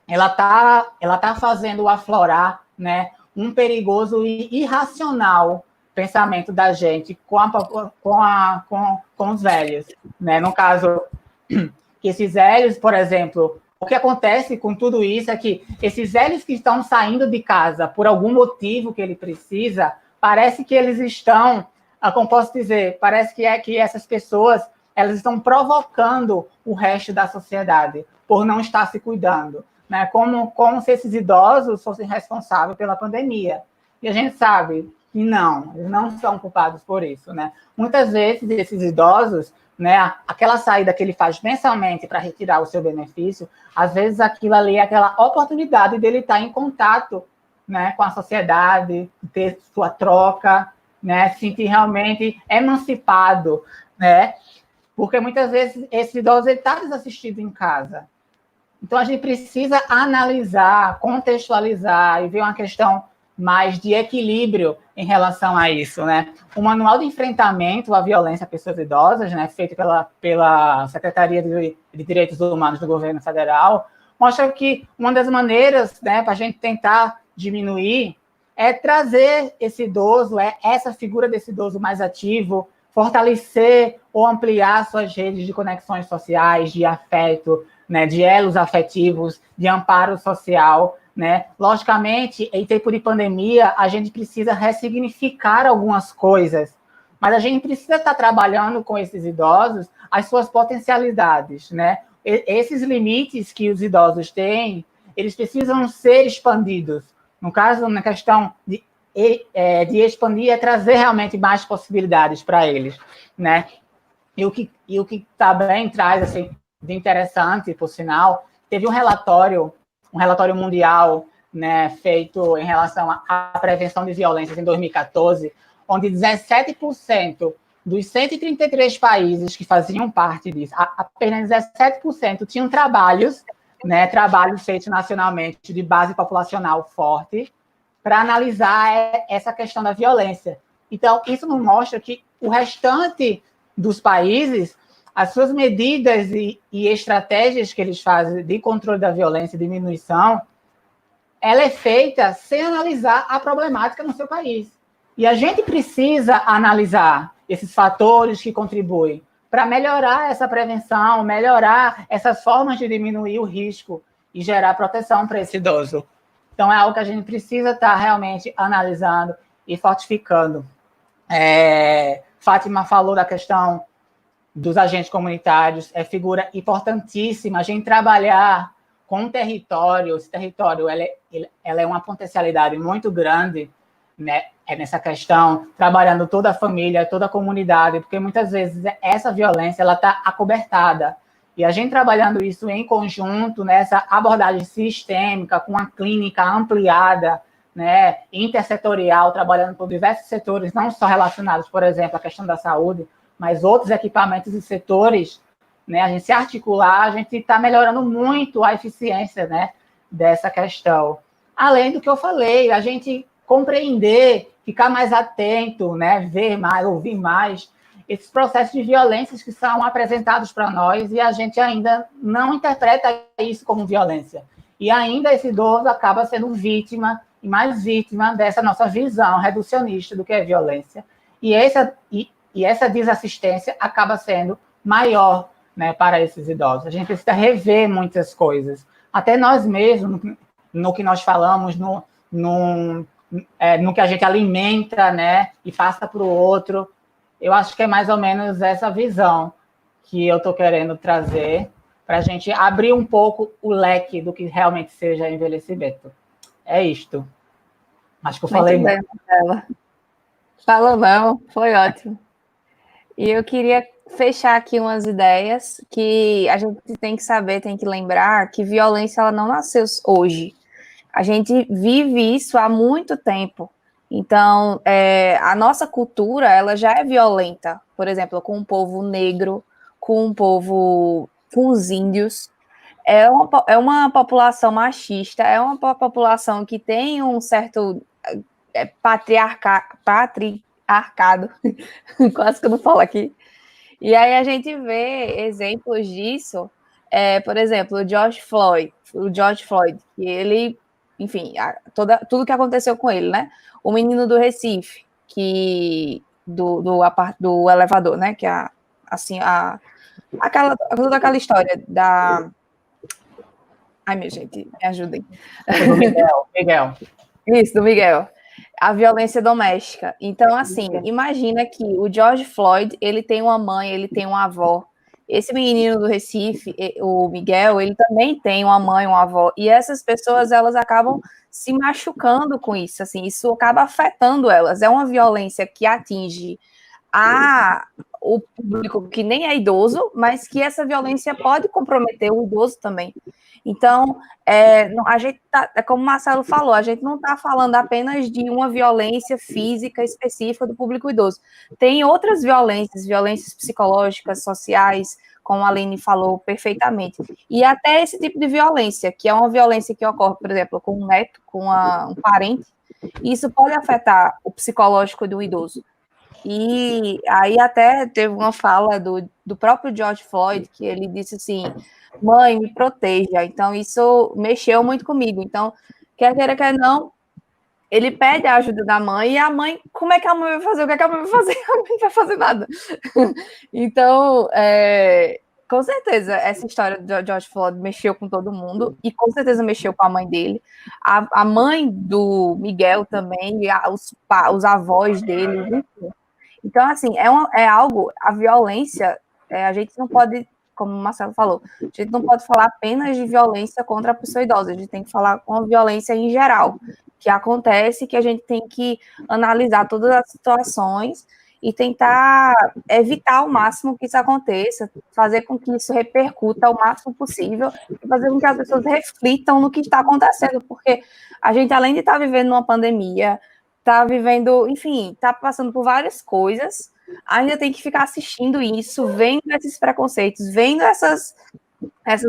Speaker 4: ela tá fazendo aflorar, né, um perigoso e irracional pensamento da gente com os velhos, né? No caso, que esses velhos, por exemplo, o que acontece com tudo isso é que esses velhos que estão saindo de casa por algum motivo que ele precisa, parece que eles estão, como posso dizer, parece que essas pessoas, elas estão provocando o resto da sociedade por não estar se cuidando, né? Como se esses idosos fossem responsáveis pela pandemia. E a gente sabe que não, eles não são culpados por isso, né? Muitas vezes, esses idosos, né, aquela saída que ele faz mensalmente para retirar o seu benefício, às vezes aquilo ali é aquela oportunidade dele estar em contato, né, com a sociedade, ter sua troca, né, se sentir realmente emancipado, né? Porque muitas vezes esse idoso está desassistido em casa. Então, a gente precisa analisar, contextualizar e ver uma questão mais de equilíbrio em relação a isso, né? O Manual de Enfrentamento à Violência a Pessoas Idosas, né, feito pela Secretaria de Direitos Humanos do Governo Federal, mostra que uma das maneiras, né, para a gente tentar diminuir é trazer esse idoso, essa figura desse idoso mais ativo, fortalecer ou ampliar suas redes de conexões sociais, de afeto, né, de elos afetivos, de amparo social, né? Logicamente, em tempo de pandemia, a gente precisa ressignificar algumas coisas, mas a gente precisa estar trabalhando com esses idosos as suas potencialidades, né? Esses limites que os idosos têm, eles precisam ser expandidos. No caso, na questão de expandir é trazer realmente mais possibilidades para eles, né? E o que também traz assim, de interessante, por sinal, teve um relatório mundial, né, feito em relação à prevenção de violências em 2014, onde 17% dos 133 países que faziam parte disso, apenas 17% tinham trabalhos, né, trabalhos feitos nacionalmente de base populacional forte, para analisar essa questão da violência. Então, isso nos mostra que o restante dos países, as suas medidas e estratégias que eles fazem de controle da violência e diminuição, ela é feita sem analisar a problemática no seu país. E a gente precisa analisar esses fatores que contribuem para melhorar essa prevenção, melhorar essas formas de diminuir o risco e gerar proteção para esse idoso. Então, é algo que a gente precisa estar realmente analisando e fortificando. Fátima falou da questão dos agentes comunitários, é figura importantíssima a gente trabalhar com o território. Esse território ela é uma potencialidade muito grande, né, nessa questão, trabalhando toda a família, toda a comunidade, porque muitas vezes essa violência está acobertada. E a gente trabalhando isso em conjunto, nessa abordagem sistêmica, com a clínica ampliada, né, intersetorial, trabalhando por diversos setores, não só relacionados, por exemplo, à questão da saúde, mas outros equipamentos e setores, né, a gente se articular, a gente está melhorando muito a eficiência, né, dessa questão. Além do que eu falei, a gente compreender, ficar mais atento, né, ver mais, ouvir mais, esses processos de violências que são apresentados para nós e a gente ainda não interpreta isso como violência. E ainda esse idoso acaba sendo vítima e mais vítima dessa nossa visão reducionista do que é violência. E essa desassistência acaba sendo maior, né, para esses idosos. A gente precisa rever muitas coisas. Até nós mesmos, no que nós falamos, no que a gente alimenta, né, e passa para o outro. Eu acho que é mais ou menos essa visão que eu estou querendo trazer para a gente abrir um pouco o leque do que realmente seja envelhecimento. É isto. Acho que eu falei muito.
Speaker 1: Marcela. Falou não, foi ótimo. E eu queria fechar aqui umas ideias que a gente tem que saber, tem que lembrar que violência ela não nasceu hoje. A gente vive isso há muito tempo. Então, a nossa cultura, ela já é violenta. Por exemplo, com o povo negro, com os índios. É uma população machista, é uma população que tem um certo patriarcado, quase que eu não falo aqui. E aí a gente vê exemplos disso, por exemplo, o George Floyd, que ele, enfim, tudo que aconteceu com ele, né? O menino do Recife, do elevador, né? Que toda aquela história da... Ai, minha gente, me ajudem.
Speaker 4: Do Miguel.
Speaker 1: Isso, do Miguel. A violência doméstica. Então, assim, imagina que o George Floyd, ele tem uma mãe, ele tem uma avó. Esse menino do Recife, o Miguel, ele também tem uma mãe, uma avó. E essas pessoas, elas acabam se machucando com isso, assim, isso acaba afetando elas. É uma violência que atinge o público que nem é idoso, mas que essa violência pode comprometer o idoso também. Então, a gente como o Marcelo falou, a gente não está falando apenas de uma violência física específica do público idoso. Tem outras violências psicológicas, sociais, como a Aline falou perfeitamente. E até esse tipo de violência, que é uma violência que ocorre, por exemplo, com um neto, com um parente, e isso pode afetar o psicológico do idoso. E aí até teve uma fala do próprio George Floyd, que ele disse assim, mãe, me proteja. Então isso mexeu muito comigo. Então, quer queira, quer não, ele pede a ajuda da mãe, e a mãe, como é que a mãe vai fazer? O que é que a mãe vai fazer? A mãe não vai fazer nada. Então, com certeza, essa história do George Floyd mexeu com todo mundo, e com certeza mexeu com a mãe dele. A mãe do Miguel também, e os avós dele. Enfim. Então, assim, é algo, a violência, a gente não pode, como o Marcelo falou, a gente não pode falar apenas de violência contra a pessoa idosa, a gente tem que falar com a violência em geral, que acontece, que a gente tem que analisar todas as situações e tentar evitar ao máximo que isso aconteça, fazer com que isso repercuta o máximo possível e fazer com que as pessoas reflitam no que está acontecendo, porque a gente, além de estar vivendo uma pandemia, está vivendo, enfim, está passando por várias coisas, ainda tem que ficar assistindo isso, vendo esses preconceitos, vendo essas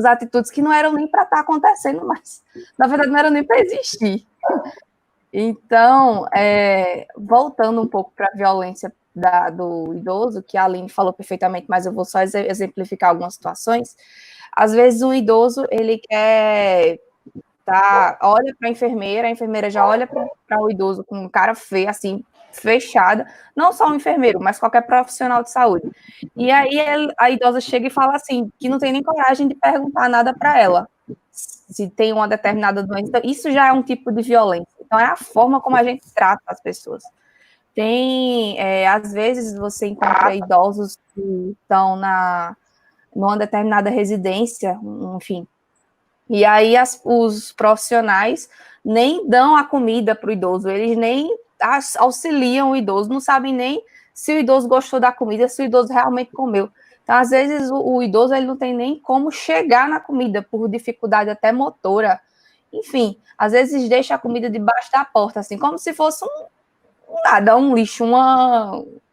Speaker 1: atitudes que não eram nem para estar acontecendo, mas na verdade não eram nem para existir. Então, voltando um pouco para a violência do idoso, que a Aline falou perfeitamente, mas eu vou só exemplificar algumas situações. Às vezes um idoso, ele quer olha para a enfermeira já olha para o idoso com cara feia, assim, fechada, não só o enfermeiro, mas qualquer profissional de saúde. E aí a idosa chega e fala assim, que não tem nem coragem de perguntar nada para ela, se tem uma determinada doença. Então, isso já é um tipo de violência. Então, é a forma como a gente trata as pessoas. Às vezes, você encontra idosos que estão numa determinada residência, enfim, e aí os profissionais nem dão a comida para o idoso, eles nem auxiliam o idoso, não sabem nem se o idoso gostou da comida, se o idoso realmente comeu. Então, às vezes, o idoso ele não tem nem como chegar na comida, por dificuldade até motora. Enfim, às vezes deixa a comida debaixo da porta, assim, como se fosse um lixo,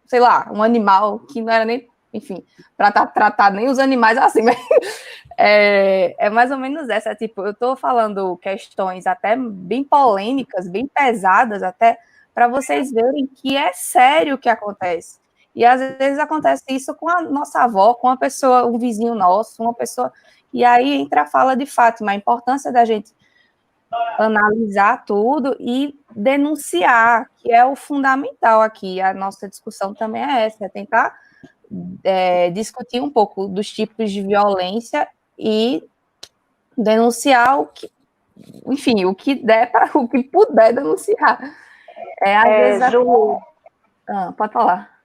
Speaker 1: sei lá, um animal que não era nem, enfim, para tratar nem os animais assim, mas mais ou menos essa, tipo, eu estou falando questões até bem polêmicas, bem pesadas, até para vocês verem que é sério o que acontece. E às vezes acontece isso com a nossa avó, com uma pessoa, um vizinho nosso, uma pessoa. E aí entra a fala de Fátima, a importância da gente analisar tudo e denunciar, que é o fundamental aqui. A nossa discussão também é essa, é tentar discutir um pouco dos tipos de violência e denunciar enfim, o que der para o que puder denunciar. Às vezes
Speaker 2: Ju,
Speaker 1: pode falar.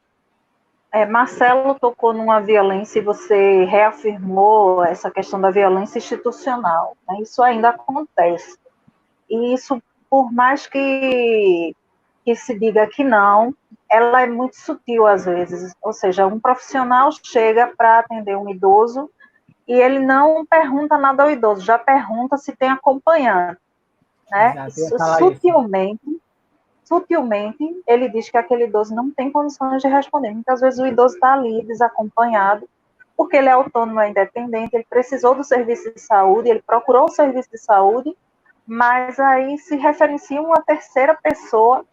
Speaker 2: Marcelo tocou numa violência e você reafirmou essa questão da violência institucional. Né? Isso ainda acontece. E isso, por mais que se diga que não, ela é muito sutil às vezes. Ou seja, um profissional chega para atender um idoso e ele não pergunta nada ao idoso, já pergunta se tem acompanhante. Né? Sutilmente, ele diz que aquele idoso não tem condições de responder. Muitas vezes o idoso está ali, desacompanhado, porque ele é autônomo, é independente, ele precisou do serviço de saúde, ele procurou o serviço de saúde, mas aí se referencia uma terceira pessoa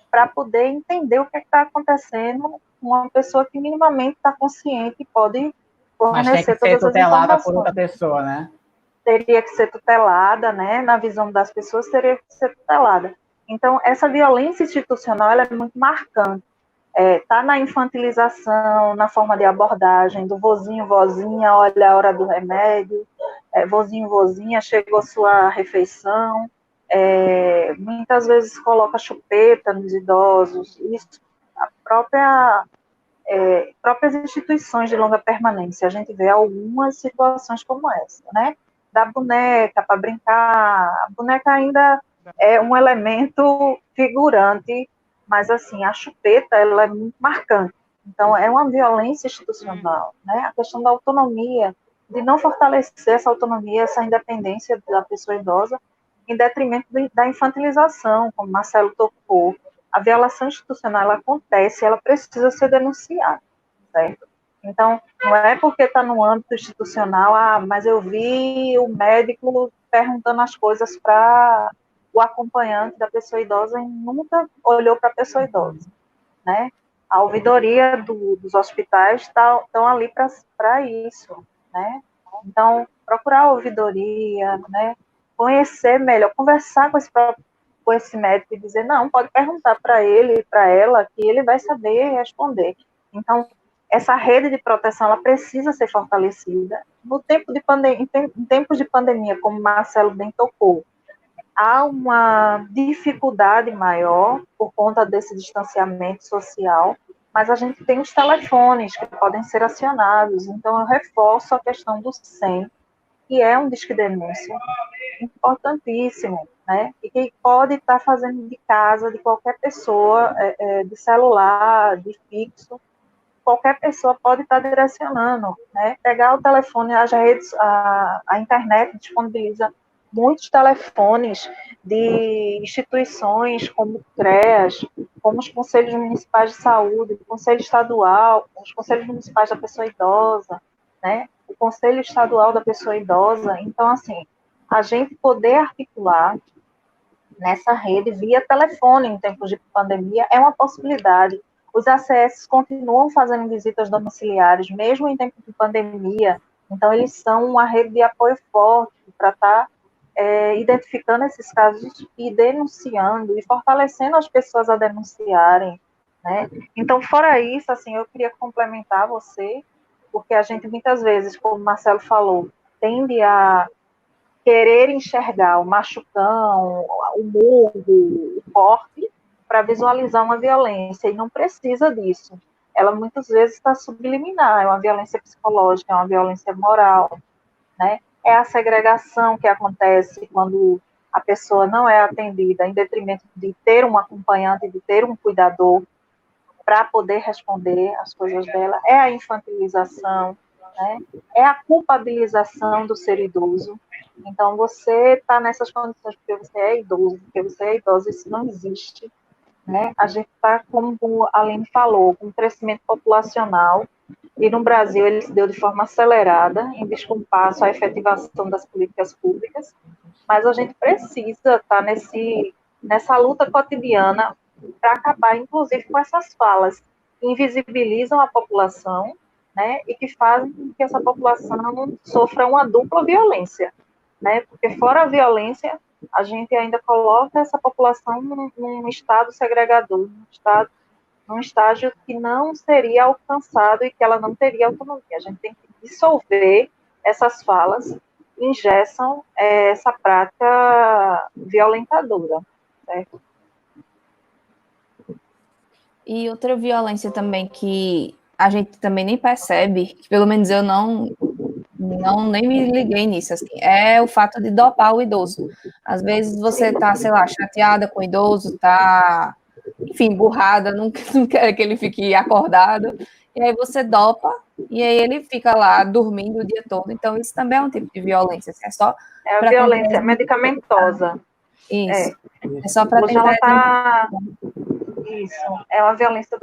Speaker 2: para poder entender o que está acontecendo, uma pessoa que minimamente está consciente e pode fornecer todas as informações. Mas tem que ser tutelada por outra
Speaker 4: pessoa, né?
Speaker 2: Teria que ser tutelada, né? Na visão das pessoas, teria que ser tutelada. Então, essa violência institucional ela é muito marcante. Tá na infantilização, na forma de abordagem, do vozinho, vozinha, olha a hora do remédio, vozinho, vozinha, chegou sua refeição, muitas vezes coloca chupeta nos idosos, isso, próprias instituições de longa permanência, a gente vê algumas situações como essa, né? Da boneca para brincar, a boneca ainda é um elemento figurante, mas assim, a chupeta ela é muito marcante. Então, é uma violência institucional, né? A questão da autonomia, de não fortalecer essa autonomia, essa independência da pessoa idosa, em detrimento da infantilização, como Marcelo tocou. A violação institucional, ela acontece, ela precisa ser denunciada, certo? Então, não é porque está no âmbito institucional, mas eu vi o médico perguntando as coisas para o acompanhante da pessoa idosa e nunca olhou para a pessoa idosa, né? A ouvidoria dos hospitais estão ali para isso, né? Então, procurar a ouvidoria, né? Conhecer melhor, conversar com esse com esse médico e dizer, não, pode perguntar para ele, para ela, que ele vai saber responder. Então, essa rede de proteção, ela precisa ser fortalecida. No tempo de em tempos de pandemia, como o Marcelo bem tocou, há uma dificuldade maior por conta desse distanciamento social, mas a gente tem os telefones que podem ser acionados, então eu reforço a questão do 100, que é um disque denúncia importantíssimo, né? E que pode estar fazendo de casa, de qualquer pessoa, de celular, de fixo, qualquer pessoa pode estar direcionando, né? Pegar o telefone, as redes, a internet disponibiliza muitos telefones de instituições como o CREAS, como os conselhos municipais de saúde, o conselho estadual, os conselhos municipais da pessoa idosa, né? O conselho estadual da pessoa idosa. Então, assim, a gente poder articular nessa rede via telefone em tempos de pandemia é uma possibilidade. Os ACS continuam fazendo visitas domiciliares, mesmo em tempos de pandemia, então eles são uma rede de apoio forte para estar identificando esses casos e denunciando, e fortalecendo as pessoas a denunciarem, né? Então, fora isso, assim, eu queria complementar você, porque a gente muitas vezes, como o Marcelo falou, tende a querer enxergar o machucão, o murro, o corte, para visualizar uma violência, e não precisa disso. Ela muitas vezes está subliminar, é uma violência psicológica, é uma violência moral, né? É a segregação que acontece quando a pessoa não é atendida, em detrimento de ter um acompanhante, de ter um cuidador, para poder responder as coisas dela, é a infantilização, né? É a culpabilização do ser idoso. Então, você está nessas condições porque você é idoso, porque você é idosa, isso não existe, né? A gente está, como a Aline falou, com um crescimento populacional, e no Brasil ele se deu de forma acelerada, em descompasso à efetivação das políticas públicas, mas a gente precisa estar nessa luta cotidiana para acabar, inclusive, com essas falas que invisibilizam a população, né, e que fazem com que essa população sofra uma dupla violência, né, porque fora a violência, a gente ainda coloca essa população num estado segregador, num estágio que não seria alcançado e que ela não teria autonomia. A gente tem que dissolver essas falas, ingessam essa prática violentadora, certo?
Speaker 1: E outra violência também que a gente também nem percebe, que pelo menos eu nem me liguei nisso, assim, é o fato de dopar o idoso. Às vezes você tá, sei lá, chateada com o idoso, tá, enfim, burrada, não quer que ele fique acordado, e aí você dopa, e aí ele fica lá dormindo o dia todo. Então isso também é um tipo de violência, assim, é só
Speaker 2: É a
Speaker 1: para
Speaker 2: violência medicamentosa.
Speaker 1: isso. É só para
Speaker 2: Hoje ela
Speaker 1: tentar
Speaker 2: está... Isso, é uma violência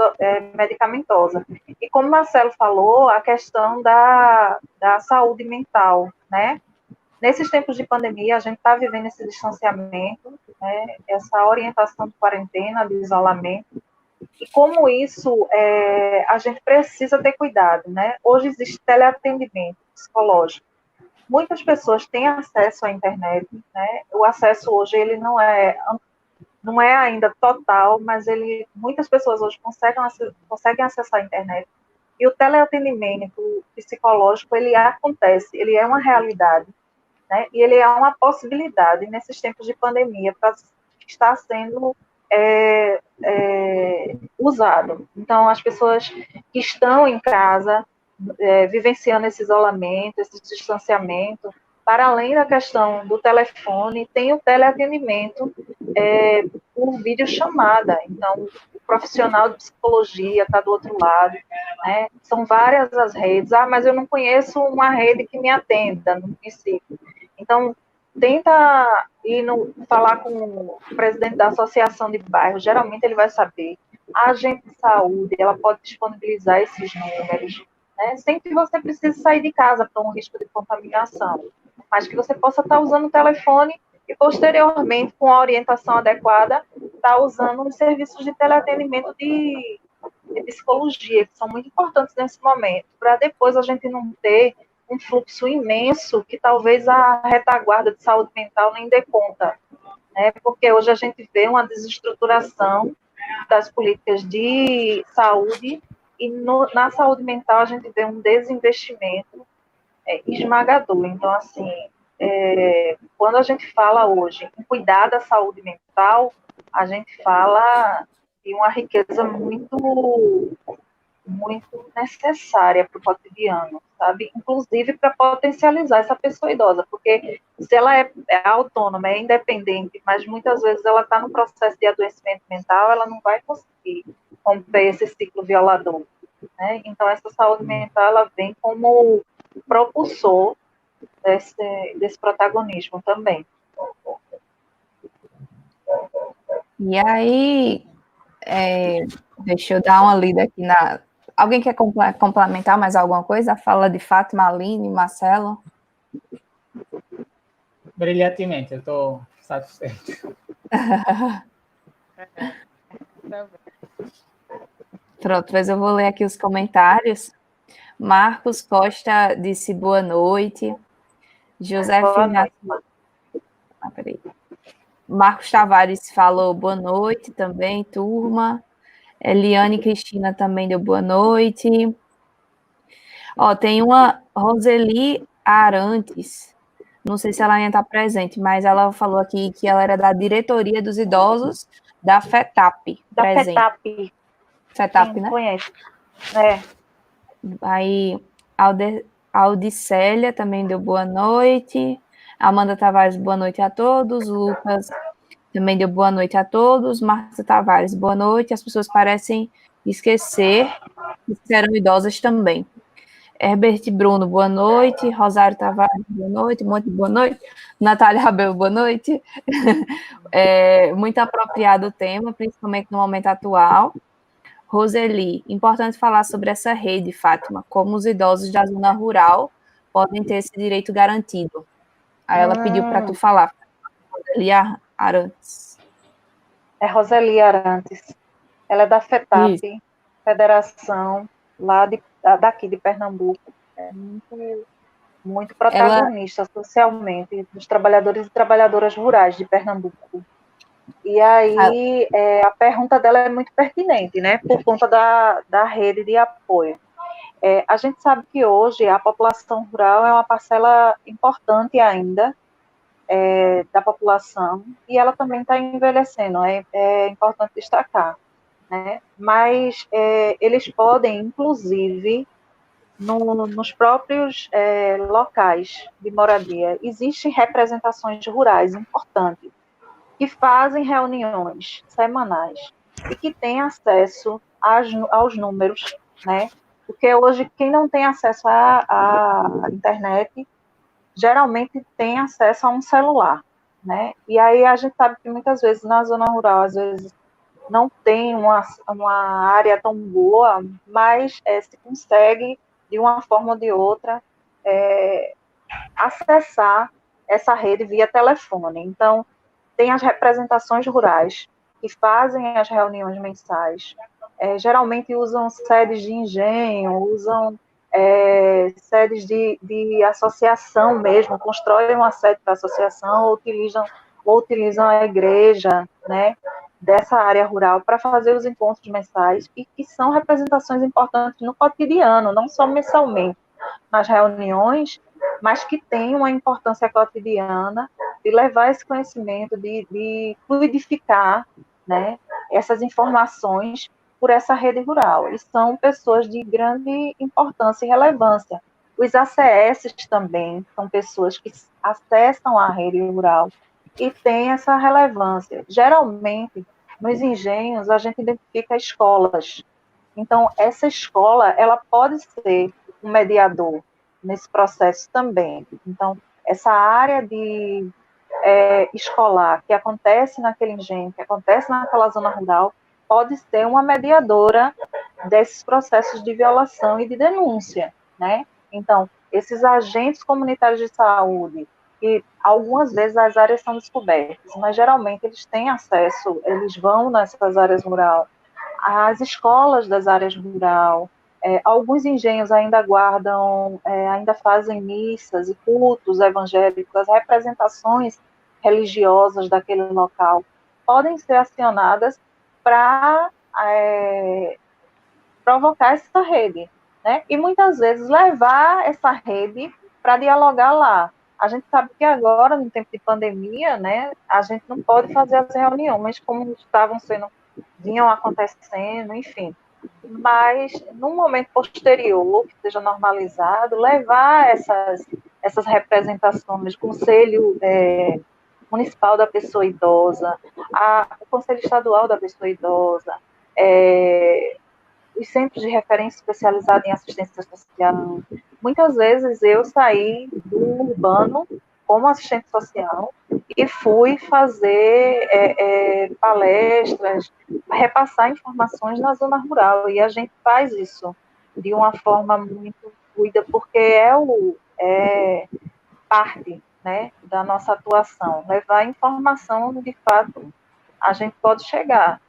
Speaker 2: medicamentosa. E como o Marcelo falou, a questão da saúde mental, né? Nesses tempos de pandemia, a gente está vivendo esse distanciamento, né? Essa orientação de quarentena, de isolamento, e como isso, a gente precisa ter cuidado, né? Hoje existe teleatendimento psicológico. Muitas pessoas têm acesso à internet, né? O acesso hoje ele não é ainda total, mas muitas pessoas hoje conseguem acessar a internet. E o teleatendimento psicológico, ele acontece, ele é uma realidade, né? E ele é uma possibilidade nesses tempos de pandemia para estar sendo usado. Então, as pessoas que estão em casa, vivenciando esse isolamento, esse distanciamento, para além da questão do telefone, tem o teleatendimento por videochamada. Então, o profissional de psicologia está do outro lado, né? São várias as redes. Ah, mas eu não conheço uma rede que me atenda no município. Então, tenta falar com o presidente da associação de bairro, geralmente ele vai saber. A agente de saúde, ela pode disponibilizar esses números, né? Sem que você precise sair de casa para um risco de contaminação, mas que você possa estar usando o telefone e, posteriormente, com a orientação adequada, estar usando os serviços de teleatendimento de psicologia, que são muito importantes nesse momento, para depois a gente não ter um fluxo imenso que talvez a retaguarda de saúde mental nem dê conta, né? Porque hoje a gente vê uma desestruturação das políticas de saúde e na saúde mental a gente vê um desinvestimento esmagador. Então, assim, quando a gente fala hoje em cuidar da saúde mental, a gente fala de uma riqueza muito necessária para o cotidiano, sabe? Inclusive para potencializar essa pessoa idosa, porque se ela é autônoma, é independente, mas muitas vezes ela está no processo de adoecimento mental, ela não vai conseguir romper esse ciclo violador, né? Então, essa saúde mental, ela vem como propulsor desse protagonismo também.
Speaker 1: E aí, deixa eu dar uma lida aqui na... Alguém quer complementar mais alguma coisa? Fala de Fátima, Aline, Marcelo.
Speaker 4: Brilhantemente, eu estou satisfeito.
Speaker 1: Pronto, mas eu vou ler aqui os comentários. Marcos Costa disse boa noite. José peraí. Marcos Tavares falou boa noite também, turma. Eliane Cristina também deu boa noite. Ó, tem uma Roseli Arantes. Não sei se ela ainda está presente, mas ela falou aqui que ela era da diretoria dos idosos da FETAP.
Speaker 2: Da
Speaker 1: presente.
Speaker 2: FETAP.
Speaker 1: FETAP,
Speaker 2: sim,
Speaker 1: né?
Speaker 2: Conheço.
Speaker 1: Aí, Audicélia também deu boa noite. Amanda Tavares, boa noite a todos. Lucas também deu boa noite a todos. Marta Tavares, boa noite. As pessoas parecem esquecer que eram idosas também. Herbert Bruno, boa noite. Rosário Tavares, boa noite. Monte, boa noite. Natália Rabel, boa noite. Muito apropriado o tema, principalmente no momento atual. Roseli, importante falar sobre essa rede, Fátima, como os idosos da zona rural podem ter esse direito garantido. Aí ela pediu para tu falar. Roseli Arantes.
Speaker 2: É Roseli Arantes. Ela é da FETAP,
Speaker 1: Isso.
Speaker 2: Federação, daqui de Pernambuco. É muito protagonista socialmente dos trabalhadores e trabalhadoras rurais de Pernambuco. E aí, a pergunta dela é muito pertinente, né? Por conta da rede de apoio. A gente sabe que hoje a população rural é uma parcela importante ainda da população e ela também está envelhecendo, é importante destacar, né? Mas eles podem, inclusive, nos próprios locais de moradia, existem representações rurais importantes que fazem reuniões semanais e que têm acesso aos números, né? Porque hoje quem não tem acesso à internet geralmente tem acesso a um celular, né? E aí a gente sabe que muitas vezes na zona rural, às vezes não tem uma área tão boa, mas se consegue de uma forma ou de outra acessar essa rede via telefone. Então, tem as representações rurais, que fazem as reuniões mensais. Geralmente usam sedes de engenho, usam sedes de associação mesmo, constroem uma sede para associação, ou utilizam a igreja, né, dessa área rural para fazer os encontros mensais, e que são representações importantes no cotidiano, não só mensalmente nas reuniões, mas que têm uma importância cotidiana de levar esse conhecimento, de fluidificar, né, essas informações por essa rede rural. E são pessoas de grande importância e relevância. Os ACS também são pessoas que acessam a rede rural e têm essa relevância. Geralmente, nos engenhos, a gente identifica escolas. Então, essa escola, ela pode ser um mediador nesse processo também. Então, essa área de escolar que acontece naquele engenho, que acontece naquela zona rural, pode ser uma mediadora desses processos de violação e de denúncia, né? Então, esses agentes comunitários de saúde, que algumas vezes as áreas são descobertas, mas geralmente eles têm acesso, eles vão nessas áreas rurais, as escolas das áreas rurais, alguns engenhos ainda guardam, ainda fazem missas e cultos evangélicos, as representações religiosas daquele local, podem ser acionadas para provocar essa rede, né? E muitas vezes levar essa rede para dialogar lá. A gente sabe que agora, no tempo de pandemia, né, a gente não pode fazer as reuniões como vinham acontecendo, enfim. Mas, num momento posterior, que seja normalizado, levar essas representações, Conselho Municipal da Pessoa Idosa, o Conselho Estadual da Pessoa Idosa, os centros de referência especializados em assistência social. Muitas vezes eu saí do urbano como assistente social e fui fazer palestras, repassar informações na zona rural, e a gente faz isso de uma forma muito fluida, porque é parte, né, da nossa atuação, levar informação onde de fato a gente pode chegar.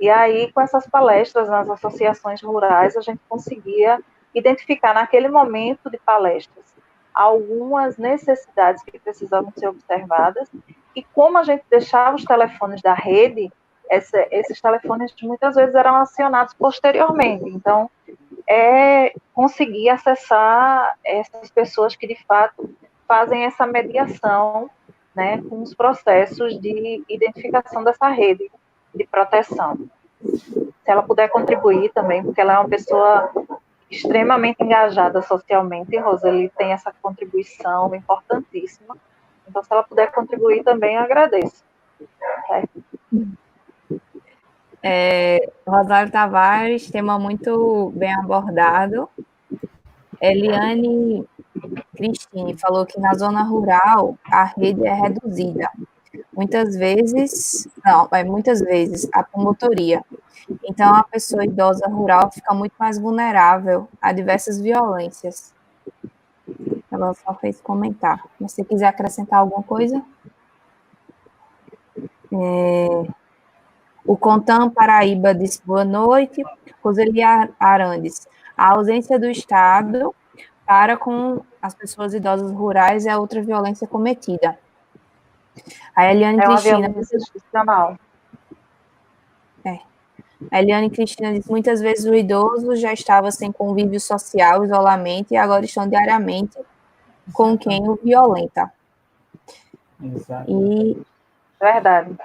Speaker 2: E aí, com essas palestras nas associações rurais, a gente conseguia identificar naquele momento de palestras algumas necessidades que precisavam ser observadas, e como a gente deixava os telefones da rede, esses telefones muitas vezes eram acionados posteriormente. Então, conseguir acessar essas pessoas que, de fato, fazem essa mediação, né, com os processos de identificação dessa rede de proteção. Se ela puder contribuir também, porque ela é uma pessoa extremamente engajada socialmente, Roseli tem essa contribuição importantíssima. Então, se ela puder contribuir também, eu agradeço.
Speaker 1: Rosário Tavares, tema muito bem abordado. Eliane Cristine falou que na zona rural a rede é reduzida. Muitas vezes a promotoria. Então, a pessoa idosa rural fica muito mais vulnerável a diversas violências. Ela só fez comentar. Mas se quiser acrescentar alguma coisa? O Contam Paraíba disse boa noite. Roseli Arandes. A ausência do Estado para com as pessoas idosas rurais é outra violência cometida. A Eliane
Speaker 2: uma
Speaker 1: Cristina...
Speaker 2: violência institucional.
Speaker 1: A Eliane Cristina diz, muitas vezes o idoso já estava sem convívio social, isolamento, e agora estão diariamente com quem o violenta.
Speaker 4: Exato.
Speaker 1: E
Speaker 2: Verdade.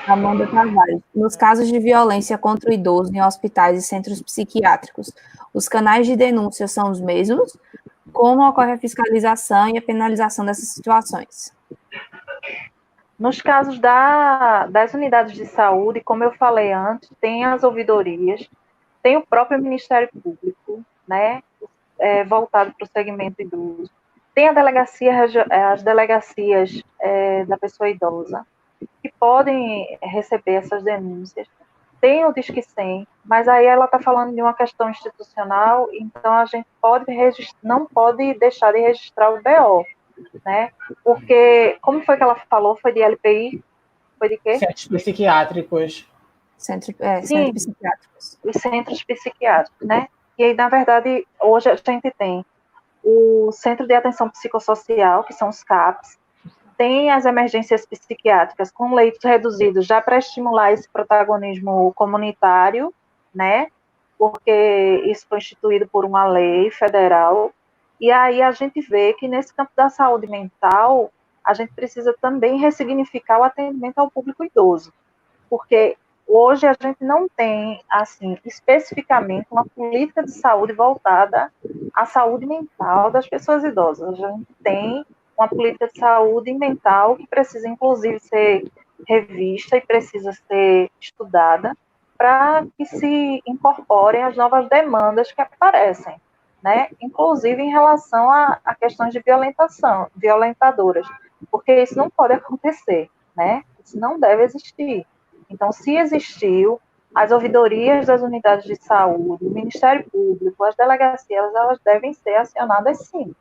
Speaker 1: Amanda Tavares, nos casos de violência contra o idoso em hospitais e centros psiquiátricos, os canais de denúncia são os mesmos? Como ocorre a fiscalização e a penalização dessas situações?
Speaker 2: Nos casos das unidades de saúde, como eu falei antes, tem as ouvidorias, tem o próprio Ministério Público, né, voltado para o segmento idoso, tem as delegacias da pessoa idosa, que podem receber essas denúncias, tem o Disque 100, mas aí ela está falando de uma questão institucional, então a gente não pode deixar de registrar o BO, né? Porque, como foi que ela falou? Foi de LPI? Foi de quê?
Speaker 4: Centros psiquiátricos.
Speaker 1: Centros psiquiátricos.
Speaker 2: Os centros psiquiátricos, né? E aí, na verdade, hoje a gente tem o Centro de Atenção Psicossocial, que são os CAPs, tem as emergências psiquiátricas com leitos reduzidos, já para estimular esse protagonismo comunitário, né? Porque isso foi instituído por uma lei federal. E aí a gente vê que nesse campo da saúde mental, a gente precisa também ressignificar o atendimento ao público idoso, porque hoje a gente não tem, assim, especificamente uma política de saúde voltada à saúde mental das pessoas idosas. A gente tem uma política de saúde mental que precisa, inclusive, ser revista e precisa ser estudada para que se incorporem as novas demandas que aparecem, né? Inclusive em relação a questões de violentadoras, porque isso não pode acontecer, né? Isso não deve existir. Então, se existiu, as ouvidorias das unidades de saúde, o Ministério Público, as delegacias, elas devem ser acionadas sim.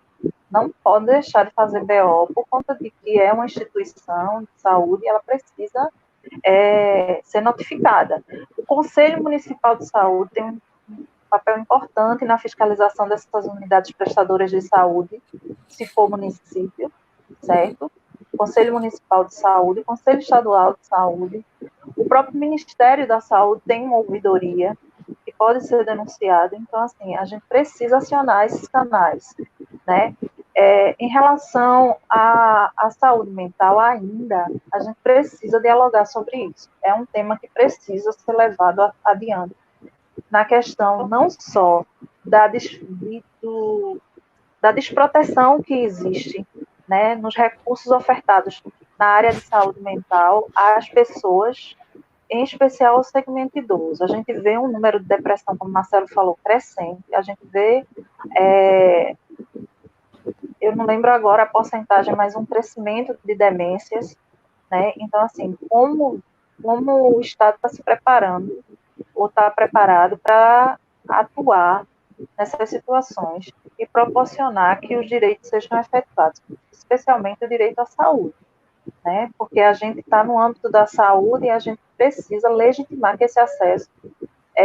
Speaker 2: Não pode deixar de fazer BO por conta de que é uma instituição de saúde e ela precisa ser notificada. O Conselho Municipal de Saúde tem um papel importante na fiscalização dessas unidades prestadoras de saúde, se for município, certo? Conselho Municipal de Saúde, Conselho Estadual de Saúde, o próprio Ministério da Saúde tem uma ouvidoria que pode ser denunciada. Então, assim, a gente precisa acionar esses canais, né? Em relação à saúde mental, ainda, a gente precisa dialogar sobre isso. É um tema que precisa ser levado adiante, na questão não só da desproteção que existe, né, nos recursos ofertados na área de saúde mental às pessoas, em especial ao segmento idoso. A gente vê um número de depressão, como o Marcelo falou, crescente. A gente vê, eu não lembro agora a porcentagem, mas um crescimento de demências, né? Então, assim, como o Estado está se preparando ou está preparado para atuar nessas situações e proporcionar que os direitos sejam efetivados, especialmente o direito à saúde, né? Porque a gente está no âmbito da saúde e a gente precisa legitimar que esse acesso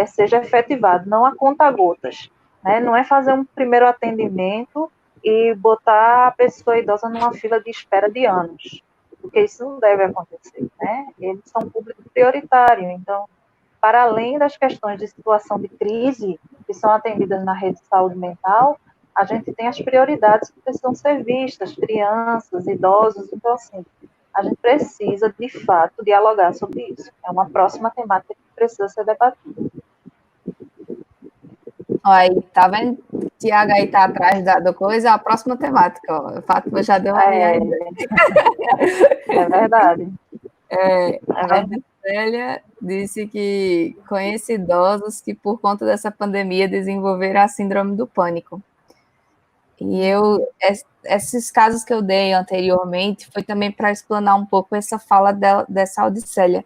Speaker 2: seja efetivado, não a conta-gotas, né? Não é fazer um primeiro atendimento e botar a pessoa idosa numa fila de espera de anos, porque isso não deve acontecer, né? Eles são público prioritário, então, para além das questões de situação de crise que são atendidas na rede de saúde mental, a gente tem as prioridades que precisam ser vistas, crianças, idosos, então, assim, a gente precisa, de fato, dialogar sobre isso. É uma próxima temática que precisa ser debatida.
Speaker 1: Aí, tá vendo? Tiago aí tá atrás da coisa, a próxima temática, ó. A Fátima já deu uma olhada.
Speaker 2: É verdade.
Speaker 1: A Célia disse que conhece idosos que, por conta dessa pandemia, desenvolveram a síndrome do pânico. E esses casos que eu dei anteriormente foi também para explanar um pouco essa fala dessa Audicélia,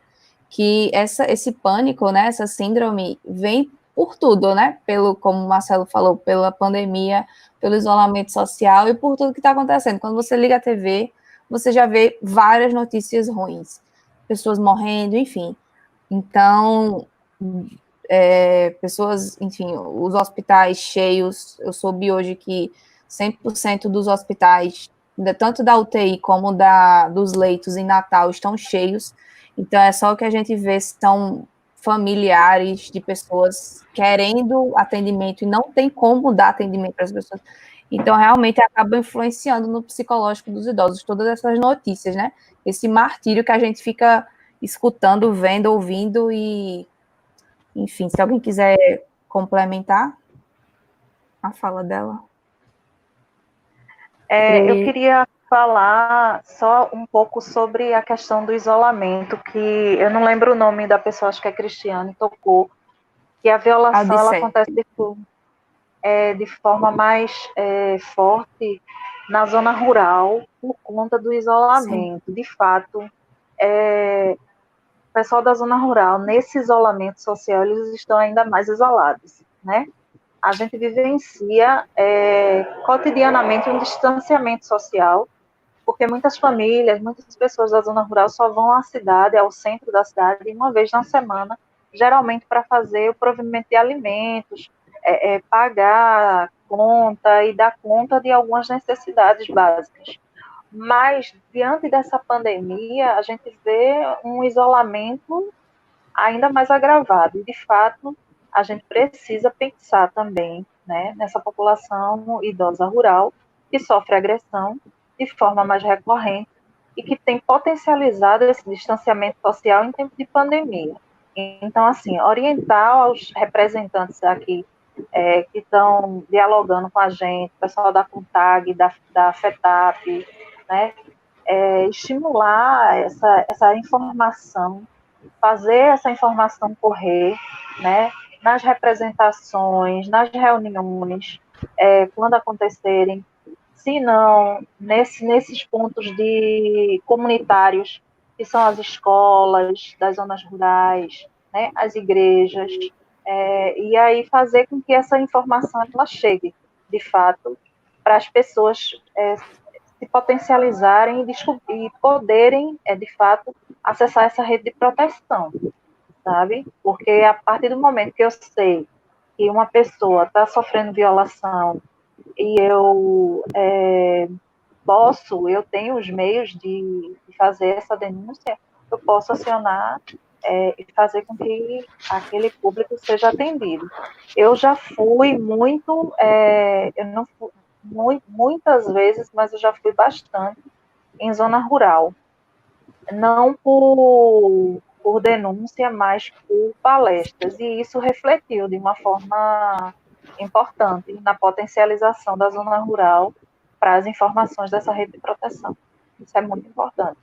Speaker 1: que esse pânico, né, essa síndrome vem por tudo, né, como o Marcelo falou, pela pandemia, pelo isolamento social e por tudo que está acontecendo. Quando você liga a TV, você já vê várias notícias ruins, pessoas morrendo, enfim. Então, pessoas, enfim, os hospitais cheios. Eu soube hoje que 100% dos hospitais, tanto da UTI como dos leitos em Natal, estão cheios. Então, é só o que a gente vê, são familiares de pessoas querendo atendimento e não tem como dar atendimento para as pessoas. Então, realmente, acaba influenciando no psicológico dos idosos, todas essas notícias, né? Esse martírio que a gente fica escutando, vendo, ouvindo e, enfim, se alguém quiser complementar a fala dela.
Speaker 2: Eu queria falar só um pouco sobre a questão do isolamento, que eu não lembro o nome da pessoa, acho que é Cristiane, tocou, que a violação ela acontece de forma mais forte na zona rural por conta do isolamento. Sim. De fato, o pessoal da zona rural, nesse isolamento social, eles estão ainda mais isolados, né? A gente vivencia cotidianamente um distanciamento social, porque muitas famílias, muitas pessoas da zona rural só vão à cidade, ao centro da cidade, uma vez na semana, geralmente para fazer o provimento de alimentos, pagar conta e dar conta de algumas necessidades básicas. Mas, diante dessa pandemia, a gente vê um isolamento ainda mais agravado. E, de fato, a gente precisa pensar também, né, nessa população idosa rural que sofre agressão de forma mais recorrente e que tem potencializado esse distanciamento social em tempo de pandemia. Então, assim, orientar aos representantes aqui que estão dialogando com a gente, o pessoal da CONTAG, da FETAP, né, estimular essa informação, fazer essa informação correr, né, nas representações, nas reuniões, quando acontecerem, se não, nesses pontos comunitários, que são as escolas das zonas rurais, né, as igrejas, e aí fazer com que essa informação ela chegue, de fato, para as pessoas se potencializarem e poderem, de fato, acessar essa rede de proteção, sabe? Porque a partir do momento que eu sei que uma pessoa está sofrendo violação e eu eu tenho os meios de fazer essa denúncia, eu posso acionar e fazer com que aquele público seja atendido. Eu já fui muito, eu não fui muitas vezes, mas eu já fui bastante em zona rural. Não por denúncia, mas por palestras. E isso refletiu de uma forma importante na potencialização da zona rural para as informações dessa rede de proteção. Isso é muito importante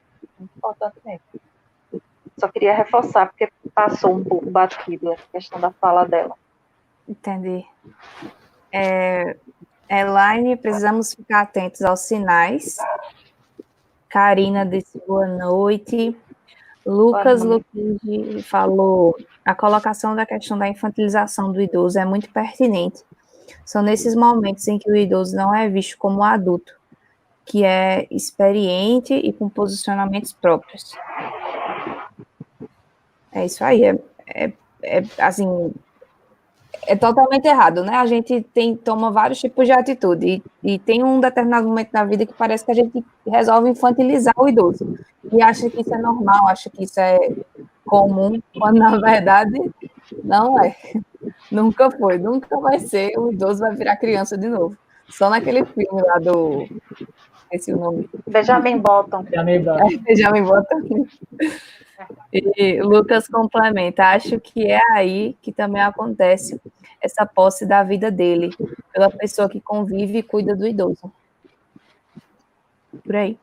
Speaker 2: mesmo. Só queria reforçar, porque passou um pouco batido a questão da fala dela.
Speaker 1: Entendi. Elaine, precisamos ficar atentos aos sinais. Karina disse boa noite. Lucas Luquingi falou: a colocação da questão da infantilização do idoso é muito pertinente. São nesses momentos em que o idoso não é visto como um adulto, que é experiente e com posicionamentos próprios. É isso aí, assim, é totalmente errado, né? A gente toma vários tipos de atitude e tem um determinado momento na vida que parece que a gente resolve infantilizar o idoso e acha que isso é normal, acha que isso é comum, quando na verdade não é. Nunca foi, nunca vai ser, o idoso vai virar criança de novo. Só naquele filme lá do... Esqueci o nome.
Speaker 2: Benjamin Button.
Speaker 1: Benjamin Button. E Lucas complementa, acho que é aí que também acontece essa posse da vida dele, pela pessoa que convive e cuida do idoso. Por aí.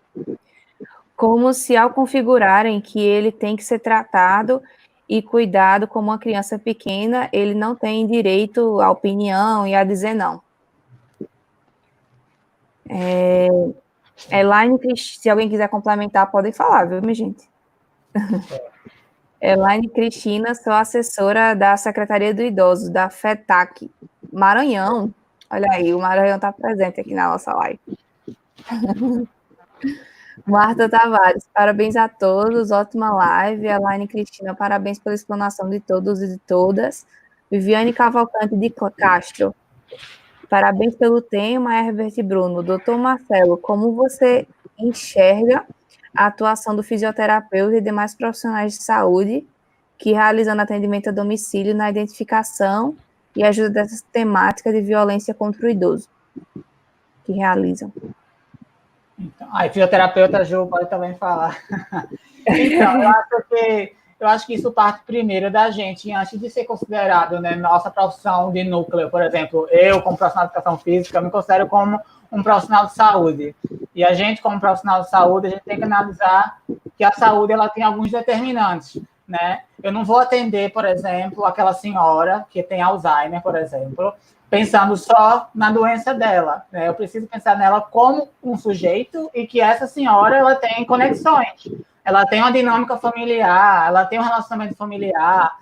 Speaker 1: Como se ao configurarem que ele tem que ser tratado e cuidado como uma criança pequena, ele não tem direito à opinião e a dizer não. Elaine, se alguém quiser complementar, podem falar, viu, minha gente? Elaine Cristina, sou assessora da Secretaria do Idoso, da FETAC, Maranhão. Olha aí, o Maranhão está presente aqui na nossa live. Marta Tavares, parabéns a todos, ótima live. Elaine Cristina, parabéns pela explanação de todos e de todas. Viviane Cavalcante de Castro, parabéns pelo tema, Herbert e Bruno. Doutor Marcelo, como você enxerga a atuação do fisioterapeuta e demais profissionais de saúde que realizando atendimento a domicílio na identificação e ajuda dessa temática de violência contra o idoso que realizam?
Speaker 4: Então, aí, fisioterapeuta Ju pode também falar. Então, eu acho que isso parte primeiro da gente, antes de ser considerado, né, nossa profissão de núcleo, por exemplo, eu, como profissional de educação física, eu me considero como um profissional de saúde. E a gente, como profissional de saúde, a gente tem que analisar que a saúde ela tem alguns determinantes, né? Eu não vou atender, por exemplo, aquela senhora que tem Alzheimer, por exemplo, pensando só na doença dela, né? Eu preciso pensar nela como um sujeito e que essa senhora ela tem conexões, ela tem uma dinâmica familiar, ela tem um relacionamento familiar,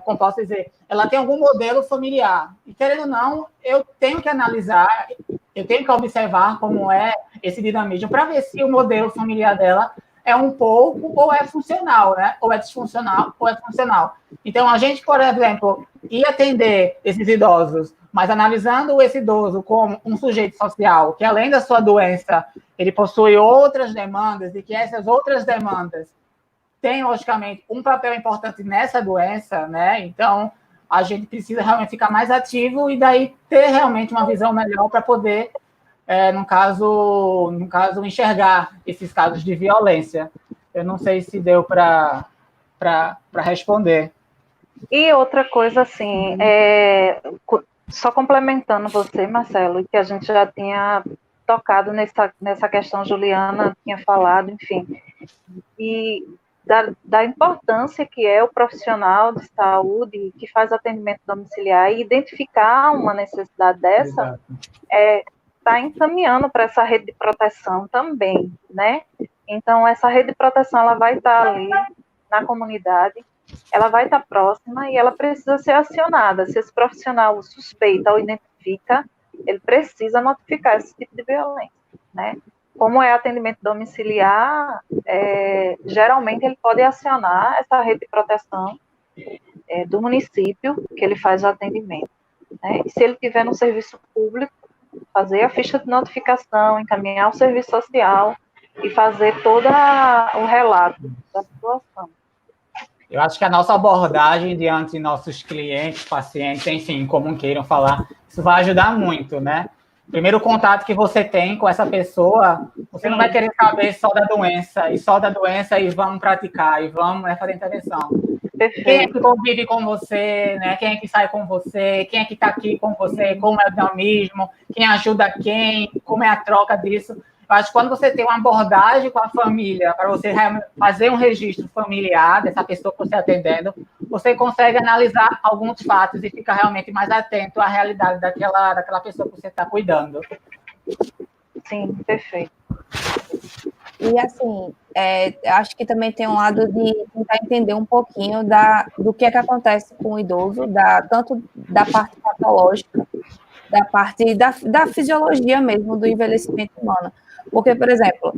Speaker 4: como posso dizer, ela tem algum modelo familiar. E, querendo ou não, eu tenho que analisar, eu tenho que observar como é esse dinamismo para ver se o modelo familiar dela é um pouco ou é funcional, né? Ou é disfuncional ou é funcional. Então, a gente, por exemplo, ir atender esses idosos, mas analisando esse idoso como um sujeito social, que além da sua doença, ele possui outras demandas e que essas outras demandas têm, logicamente, um papel importante nessa doença, né? Então, a gente precisa realmente ficar mais ativo e daí ter realmente uma visão melhor para poder, no caso, enxergar esses casos de violência. Eu não sei se deu para responder.
Speaker 2: E outra coisa, assim, só complementando você, Marcelo, que a gente já tinha tocado nessa questão, Juliana tinha falado, enfim, e da importância que é o profissional de saúde que faz atendimento domiciliar e identificar uma necessidade dessa, está encaminhando para essa rede de proteção também, né? Então, essa rede de proteção, ela vai estar ali na comunidade, ela vai estar próxima e ela precisa ser acionada. Se esse profissional suspeita ou identifica, ele precisa notificar esse tipo de violência, né? Como é atendimento domiciliar, geralmente ele pode acionar essa rede de proteção do município que ele faz o atendimento, né? E se ele estiver no serviço público, fazer a ficha de notificação, encaminhar ao serviço social e fazer todo o relato da situação.
Speaker 4: Eu acho que a nossa abordagem diante de nossos clientes, pacientes, enfim, como queiram falar, isso vai ajudar muito, né? Primeiro contato que você tem com essa pessoa, você não vai querer saber só da doença, e vamos praticar, e vamos, né, fazer intervenção. Quem é que convive com você, né? Quem é que sai com você, quem é que está aqui com você, como é o dinamismo, quem ajuda quem, como é a troca disso. Eu acho que quando você tem uma abordagem com a família, para você fazer um registro familiar dessa pessoa que você está atendendo, você consegue analisar alguns fatos e ficar realmente mais atento à realidade daquela pessoa que você está cuidando.
Speaker 2: Sim, perfeito.
Speaker 1: E, assim, acho que também tem um lado de tentar entender um pouquinho do que é que acontece com o idoso, tanto da parte patológica, da parte da fisiologia mesmo, do envelhecimento humano. Porque, por exemplo,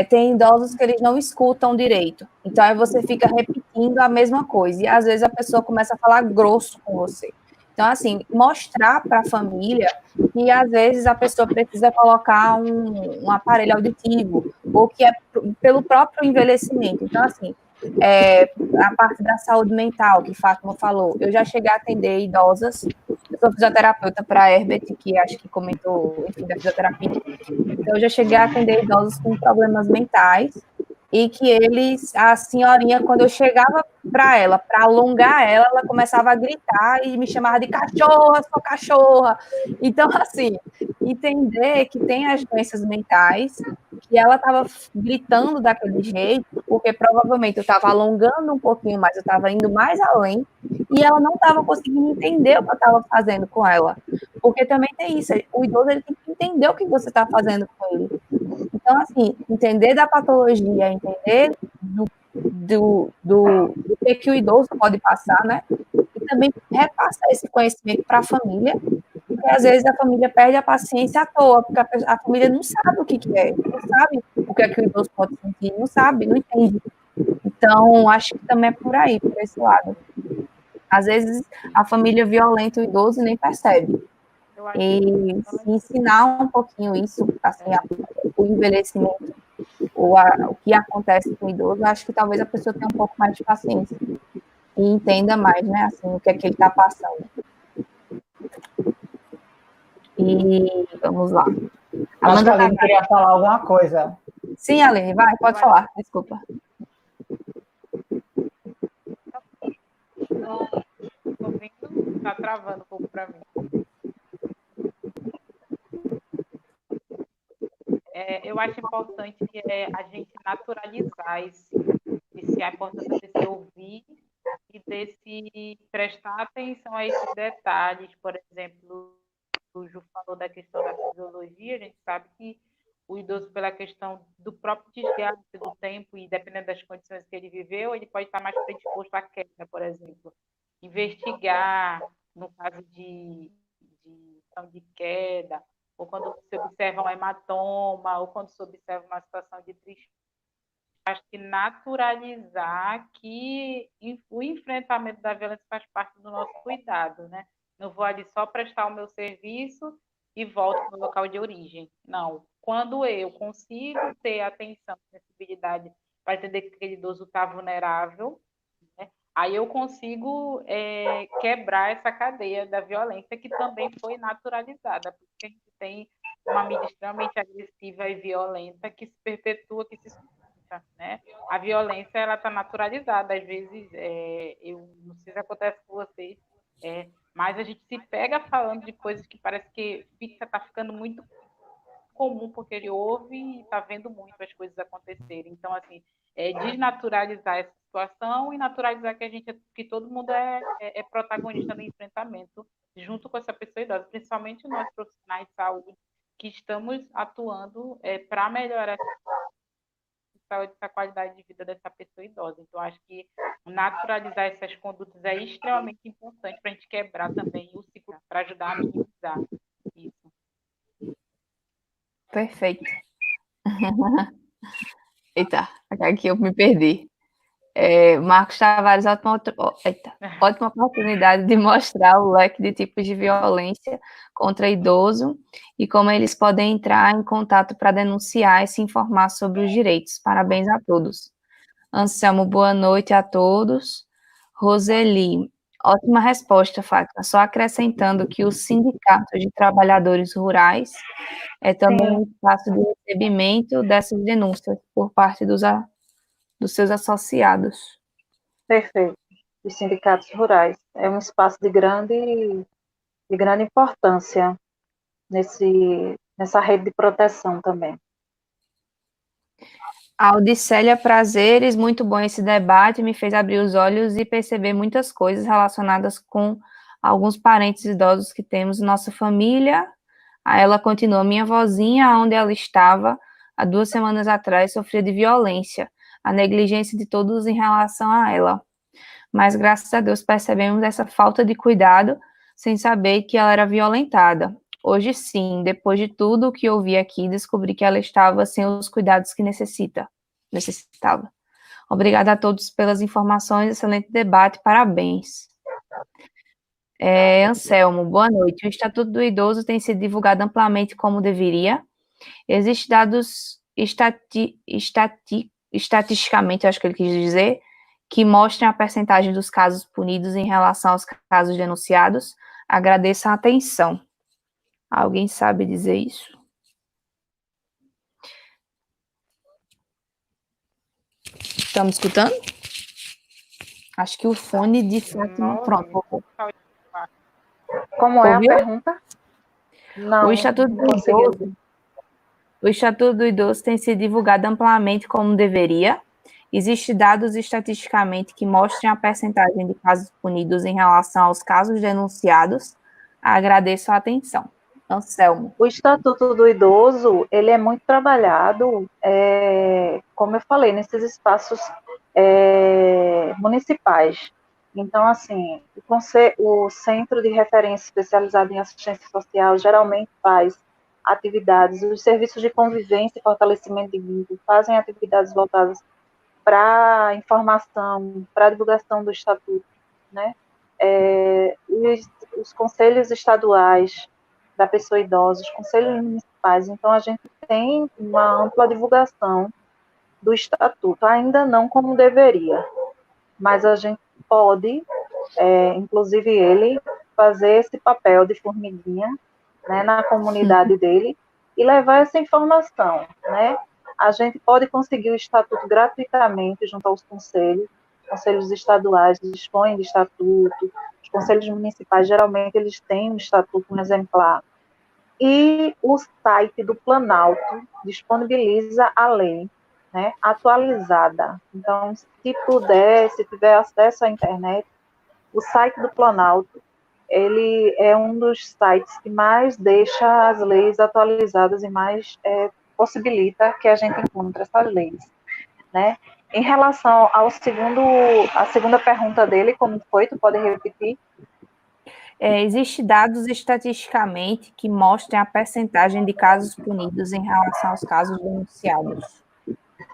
Speaker 1: tem idosos que eles não escutam direito. Então, aí você fica repetindo a mesma coisa. E, às vezes, a pessoa começa a falar grosso com você. Então, assim, mostrar para a família que, às vezes, a pessoa precisa colocar um aparelho auditivo, ou que é pelo próprio envelhecimento. Então, assim, a parte da saúde mental, que Fátima falou, eu já cheguei a atender idosas, eu sou fisioterapeuta para a Herbert, que acho que comentou, enfim, da fisioterapia. Então, eu já cheguei a atender idosos com problemas mentais, e que a senhorinha, quando eu chegava para ela, para alongar ela, ela começava a gritar e me chamava de cachorra, sou cachorra. Então, assim, entender que tem as doenças mentais, que ela estava gritando daquele jeito, porque provavelmente eu estava alongando um pouquinho mais, eu estava indo mais além, e ela não estava conseguindo entender o que eu estava fazendo com ela. Porque também tem isso, o idoso ele tem que entender o que você está fazendo com ele. Então, assim, entender da patologia, entender do que o idoso pode passar, né? E também repassar esse conhecimento para a família, porque às vezes a família perde a paciência à toa, porque a família não sabe o que é, não sabe o que é que o idoso pode sentir, não sabe, não entende. Então, acho que também é por aí, por esse lado. Às vezes a família violenta o idoso e nem percebe. E se ensinar um pouquinho isso, assim, o envelhecimento, o que acontece com o idoso, acho que talvez a pessoa tenha um pouco mais de paciência e entenda mais, né, assim, o que é que ele está passando. E vamos lá.
Speaker 4: Acho que a Aline queria falar alguma coisa.
Speaker 1: Sim, Aline, vai, pode falar, desculpa.
Speaker 3: Estou vendo, está travando um pouco para mim. Eu acho importante a gente naturalizar a importância desse ouvir e desse prestar atenção a esses detalhes. Por exemplo, o Ju falou da questão da fisiologia, a gente sabe que o idoso, pela questão do próprio desgaste do tempo e dependendo das condições que ele viveu, ele pode estar mais predisposto à queda, por exemplo. Investigar, no caso de queda, ou quando se observa um hematoma, ou quando se observa uma situação de tristeza. Acho que naturalizar que o enfrentamento da violência faz parte do nosso cuidado, né? Não vou ali só prestar o meu serviço e volto para o local de origem. Não. Quando eu consigo ter atenção, sensibilidade para entender que aquele idoso está vulnerável, né? Aí eu consigo quebrar essa cadeia da violência que também foi naturalizada, porque a gente tem uma mídia extremamente agressiva e violenta que se perpetua, que se sustenta, né? A violência ela está naturalizada, às vezes eu não sei se acontece com vocês, mas a gente se pega falando de coisas que parece que está ficando muito comum porque ele ouve e está vendo muito as coisas acontecerem. Então, assim, desnaturalizar essa situação e naturalizar que todo mundo é protagonista no enfrentamento junto com essa pessoa idosa, principalmente nós profissionais de saúde que estamos atuando para melhorar a saúde, a qualidade de vida dessa pessoa idosa. Então, acho que naturalizar essas condutas é extremamente importante para a gente quebrar também o ciclo, para ajudar a minimizar isso.
Speaker 1: Perfeito. Eita, aqui eu me perdi. Marcos Tavares, ótima oportunidade de mostrar o leque de tipos de violência contra idoso e como eles podem entrar em contato para denunciar e se informar sobre os direitos. Parabéns a todos. Anselmo, boa noite a todos. Roseli, ótima resposta, Fátima. Só acrescentando que o Sindicato de Trabalhadores Rurais é também um espaço de recebimento dessas denúncias por parte dos seus associados.
Speaker 2: Perfeito. Os sindicatos rurais. É um espaço de grande importância nessa rede de proteção também.
Speaker 1: Audicélia Prazeres, muito bom esse debate, me fez abrir os olhos e perceber muitas coisas relacionadas com alguns parentes idosos que temos em nossa família. Aí ela continua, minha vozinha, onde ela estava há 2 semanas atrás, sofria de violência, a negligência de todos em relação a ela. Mas graças a Deus percebemos essa falta de cuidado sem saber que ela era violentada. Hoje sim, depois de tudo o que ouvi aqui, descobri que ela estava sem os cuidados que necessitava. Obrigada a todos pelas informações, excelente debate, parabéns. Anselmo, boa noite. O Estatuto do Idoso tem sido divulgado amplamente como deveria. Existem dados estatisticamente, acho que ele quis dizer, que mostram a percentagem dos casos punidos em relação aos casos denunciados. Agradeço a atenção. Alguém sabe dizer isso? Estamos escutando? Acho que o fone de Fátima... Pronto.
Speaker 2: Como é a pergunta? Não,
Speaker 1: o Estatuto do Idoso tem sido divulgado amplamente como deveria. Existem dados estatisticamente que mostram a percentagem de casos punidos em relação aos casos denunciados. Agradeço a atenção. Anselmo.
Speaker 2: O Estatuto do Idoso, ele é muito trabalhado, como eu falei, nesses espaços municipais. Então, assim, o Centro de Referência Especializado em Assistência Social geralmente faz atividades, os serviços de convivência e fortalecimento de vínculo fazem atividades voltadas para informação, para divulgação do Estatuto, né? Os conselhos estaduais da pessoa idosa, os conselhos municipais, então a gente tem uma ampla divulgação do Estatuto, ainda não como deveria, mas a gente pode, inclusive ele, fazer esse papel de formiguinha, né, na comunidade dele e levar essa informação, né? A gente pode conseguir o Estatuto gratuitamente junto aos conselhos estaduais dispõem de estatuto, os conselhos municipais geralmente eles têm um estatuto, um exemplar, e o site do Planalto disponibiliza a lei, né, atualizada. Então, se puder, se tiver acesso à internet, o site do Planalto, ele é um dos sites que mais deixa as leis atualizadas e mais possibilita que a gente encontre essas leis, né? Em relação à segunda pergunta dele, como foi? Tu pode repetir?
Speaker 1: Existem dados estatisticamente que mostram a percentagem de casos punidos em relação aos casos denunciados.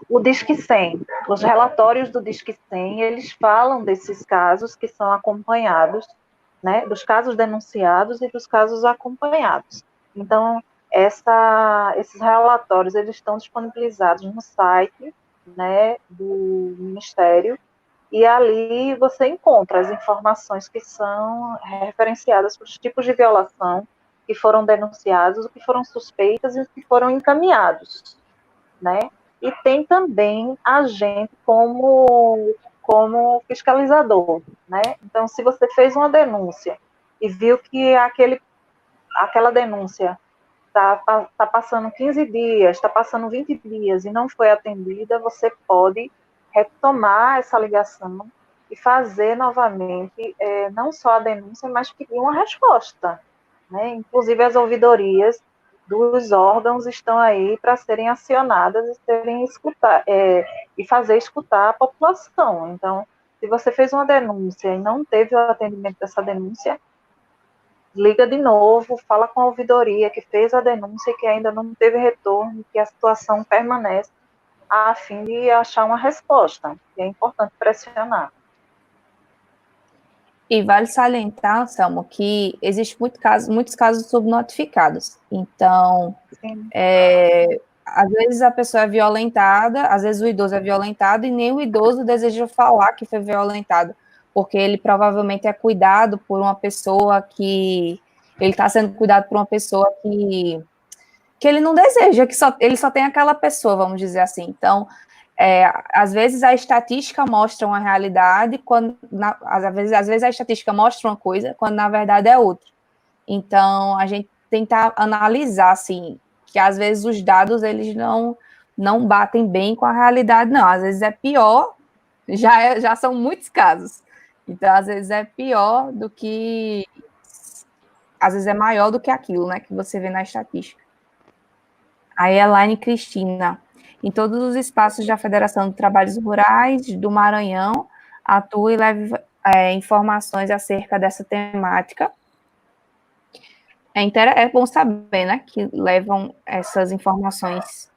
Speaker 2: O Disque 100, os relatórios do Disque 100, eles falam desses casos que são acompanhados, né, dos casos denunciados e dos casos acompanhados. Então, esses relatórios, eles estão disponibilizados no site, né, do Ministério, e ali você encontra as informações que são referenciadas para os tipos de violação que foram denunciados, o que foram suspeitas e os que foram encaminhados, né? E tem também a gente como fiscalizador, né? Então, se você fez uma denúncia e viu que aquela denúncia está passando 15 dias, está passando 20 dias e não foi atendida, você pode retomar essa ligação e fazer novamente, não só a denúncia, mas pedir uma resposta, né? Inclusive as ouvidorias dos órgãos estão aí para serem acionadas e fazer escutar a população. Então, se você fez uma denúncia e não teve o atendimento dessa denúncia, liga de novo, fala com a ouvidoria que fez a denúncia e que ainda não teve retorno, que a situação permanece a fim de achar uma resposta. E é importante pressionar.
Speaker 1: E vale salientar, Anselmo, que existe muitos casos subnotificados. Então, às vezes a pessoa é violentada, às vezes o idoso é violentado e nem o idoso deseja falar que foi violentado, porque ele provavelmente é cuidado por uma pessoa que... Ele está sendo cuidado por uma pessoa que ele não deseja, ele só tem aquela pessoa, vamos dizer assim. Então, às vezes a estatística mostra uma realidade, às vezes a estatística mostra uma coisa, quando na verdade é outra. Então, a gente tenta analisar, assim, que às vezes os dados, eles não batem bem com a realidade, não. Às vezes é pior, já são muitos casos. Então, às vezes é pior do que... Às vezes é maior do que aquilo, né, que você vê na estatística. A Elaine Cristina, em todos os espaços da Federação de Trabalhos Rurais do Maranhão, atua e leva informações acerca dessa temática. É bom saber, né, que levam essas informações,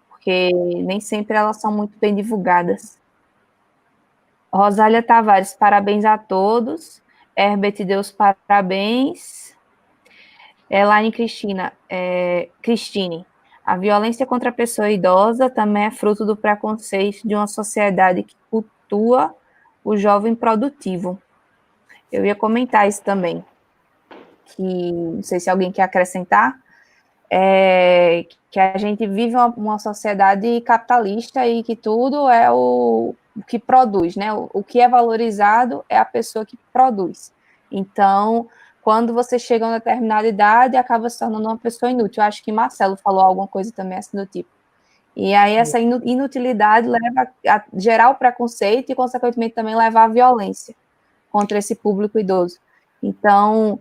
Speaker 1: porque nem sempre elas são muito bem divulgadas. Rosália Tavares, parabéns a todos. Herbert, Deus, parabéns. Elaine Cristine, a violência contra a pessoa idosa também é fruto do preconceito de uma sociedade que cultua o jovem produtivo. Eu ia comentar isso também, que não sei se alguém quer acrescentar, que a gente vive uma sociedade capitalista e que tudo é o que produz, né? O que é valorizado é a pessoa que produz. Então, quando você chega a uma determinada idade, acaba se tornando uma pessoa inútil. Eu acho que Marcelo falou alguma coisa também assim do tipo. E aí essa inutilidade leva a gerar o preconceito e, consequentemente, também levar à violência contra esse público idoso. Então,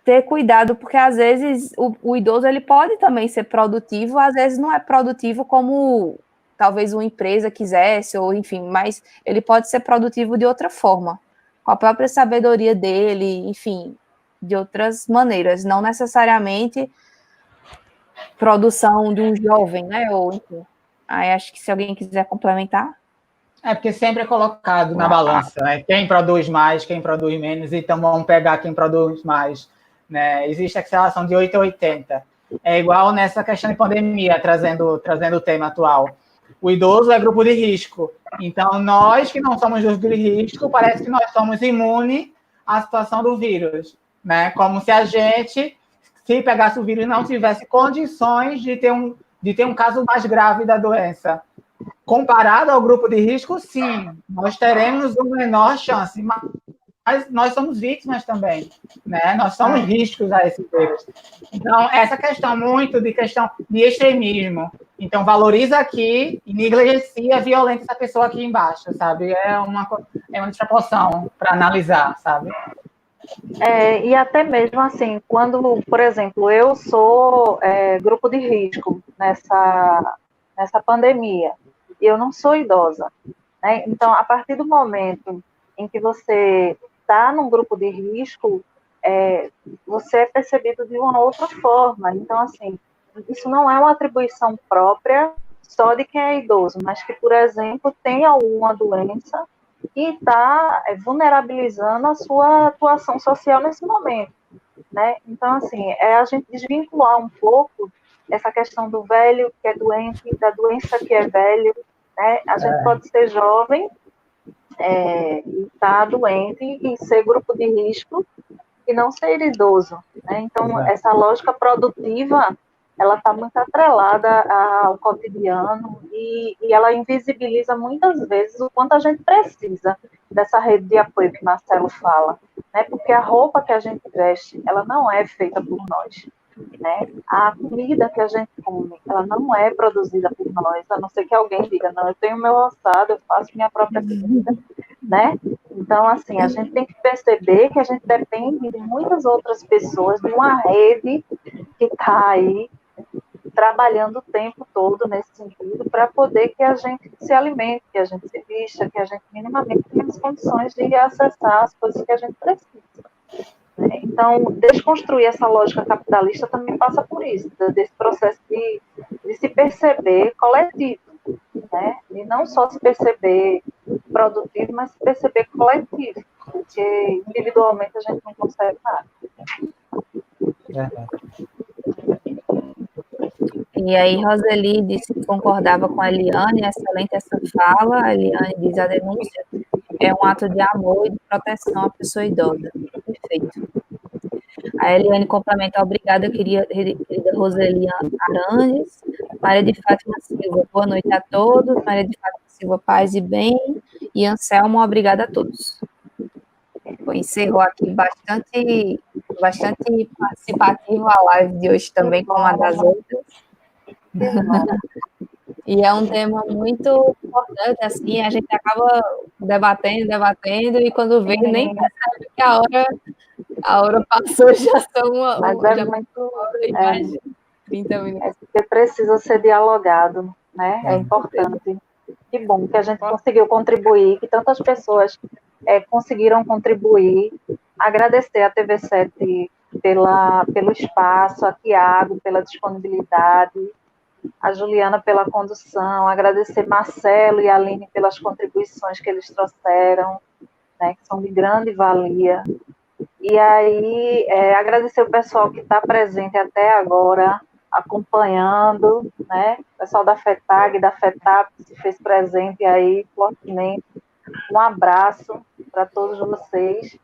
Speaker 1: ter cuidado, porque às vezes o idoso ele pode também ser produtivo, às vezes não é produtivo como talvez uma empresa quisesse, ou enfim, mas ele pode ser produtivo de outra forma, com a própria sabedoria dele, enfim, de outras maneiras, não necessariamente produção de um jovem, né? Ou enfim. Aí acho que se alguém quiser complementar.
Speaker 4: Porque sempre é colocado na balança, né? Quem produz mais, quem produz menos, então vamos pegar quem produz mais. Né? Existe essa relação de 8 a 80. É igual nessa questão de pandemia, trazendo o tema atual. O idoso é grupo de risco. Então, nós que não somos grupo de risco, parece que nós somos imunes à situação do vírus. Né? Como se a gente, se pegasse o vírus, não tivesse condições de ter um caso mais grave da doença. Comparado ao grupo de risco, sim, nós teremos uma menor chance, mas nós somos vítimas também, né? Nós somos riscos a esse vírus. Então, essa questão muito de questão de extremismo. Então, valoriza aqui e negligencia a violência dessa pessoa aqui embaixo, sabe? É uma desproporção para analisar, sabe?
Speaker 2: E até mesmo assim, quando, por exemplo, eu sou grupo de risco nessa pandemia, e eu não sou idosa, né? Então, a partir do momento em que você está num grupo de risco, você é percebido de uma outra forma. Então, assim, isso não é uma atribuição própria só de quem é idoso, mas que, por exemplo, tem alguma doença e está vulnerabilizando a sua atuação social nesse momento, né? Então, assim, a gente desvincular um pouco essa questão do velho que é doente, da doença que é velho, né? A gente pode ser jovem e estar doente e ser grupo de risco e não ser idoso, né? Então, essa lógica produtiva, ela está muito atrelada ao cotidiano e ela invisibiliza muitas vezes o quanto a gente precisa dessa rede de apoio que Marcelo fala, né? Porque a roupa que a gente veste, ela não é feita por nós, né? A comida que a gente come, ela não é produzida por nós, a não ser que alguém diga, não, eu tenho meu assado, eu faço minha própria comida, né? Então, assim, a gente tem que perceber que a gente depende de muitas outras pessoas, de uma rede que está aí trabalhando o tempo todo nesse sentido para poder que a gente se alimente, que a gente se vista, que a gente minimamente tenha as condições de acessar as coisas que a gente precisa. Né? Então, desconstruir essa lógica capitalista também passa por isso, desse processo de se perceber coletivo, né? E não só se perceber produtivo, mas se perceber coletivo, porque individualmente a gente não consegue nada.
Speaker 1: E aí, Roseli disse que concordava com a Eliane, excelente essa fala. A Eliane diz: a denúncia é um ato de amor e de proteção à pessoa idosa. Perfeito. A Eliane complementa: obrigada, querida Roseli Arantes. Maria de Fátima Silva, boa noite a todos. Maria de Fátima Silva, paz e bem. E Anselmo, obrigada a todos. Encerrou aqui bastante participativo a live de hoje também, como a das outras. E é um tema muito importante, assim, a gente acaba debatendo, e quando vê, nem percebe que a hora passou, já são uma hora e mais de 30 minutos.
Speaker 2: É porque precisa ser dialogado, né? É importante. Que bom que a gente conseguiu contribuir, que tantas pessoas conseguiram contribuir. Agradecer a TV7 pelo espaço, a Tiago pela disponibilidade, a Juliana pela condução, agradecer Marcelo e Aline pelas contribuições que eles trouxeram, né, que são de grande valia. E aí, agradecer o pessoal que está presente até agora, acompanhando, né, o pessoal da FETAG, da FETAP, que se fez presente aí fortemente. Um abraço para todos vocês.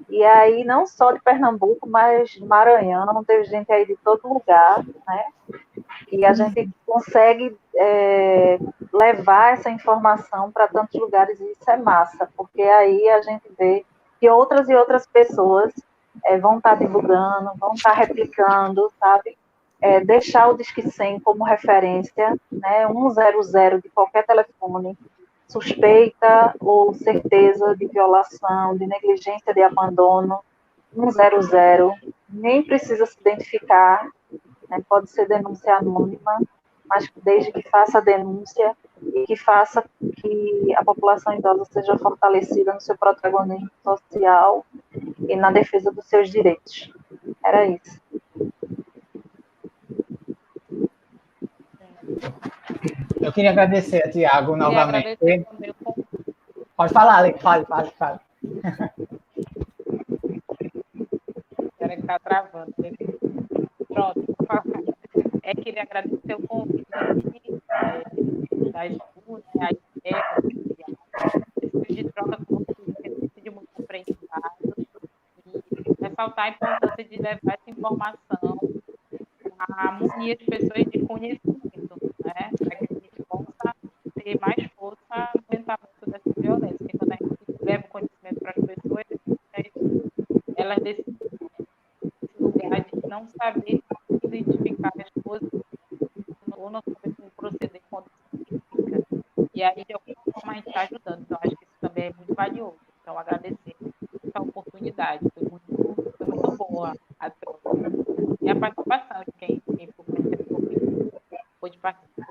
Speaker 2: E aí, não só de Pernambuco, mas Maranhão, teve gente aí de todo lugar, né? E a gente consegue levar essa informação para tantos lugares, e isso é massa, porque aí a gente vê que outras e outras pessoas vão estar divulgando, vão estar replicando, sabe? Deixar o Disque 100 como referência, né? 100 de qualquer telefone, suspeita ou certeza de violação, de negligência, de abandono, 100, nem precisa se identificar, né? Pode ser denúncia anônima, mas desde que faça a denúncia e que faça que a população idosa seja fortalecida no seu protagonismo social e na defesa dos seus direitos. Era isso.
Speaker 4: Eu queria agradecer a Tiago novamente. Pode falar, Alex, fale.
Speaker 3: Espera que está travando. Pronto. Queria agradecer o convite da escuta, a ideia, de troca com vocês, de muito aprendizado, e ressaltar a importância de levar essa informação à harmonia de pessoas de conhecimento, né? Para que a gente possa ter mais força no enfrentamento dessa violência. Porque quando a gente leva o conhecimento para as pessoas, elas decidem lugar de não saber identificar as coisas ou não saber como proceder quando se identifica. E aí, de alguma forma, a gente está ajudando. Então, acho que isso também é muito valioso. Então, agradecer essa oportunidade. Foi muito boa a troca. E a participação de quem for comigo, pôde participar.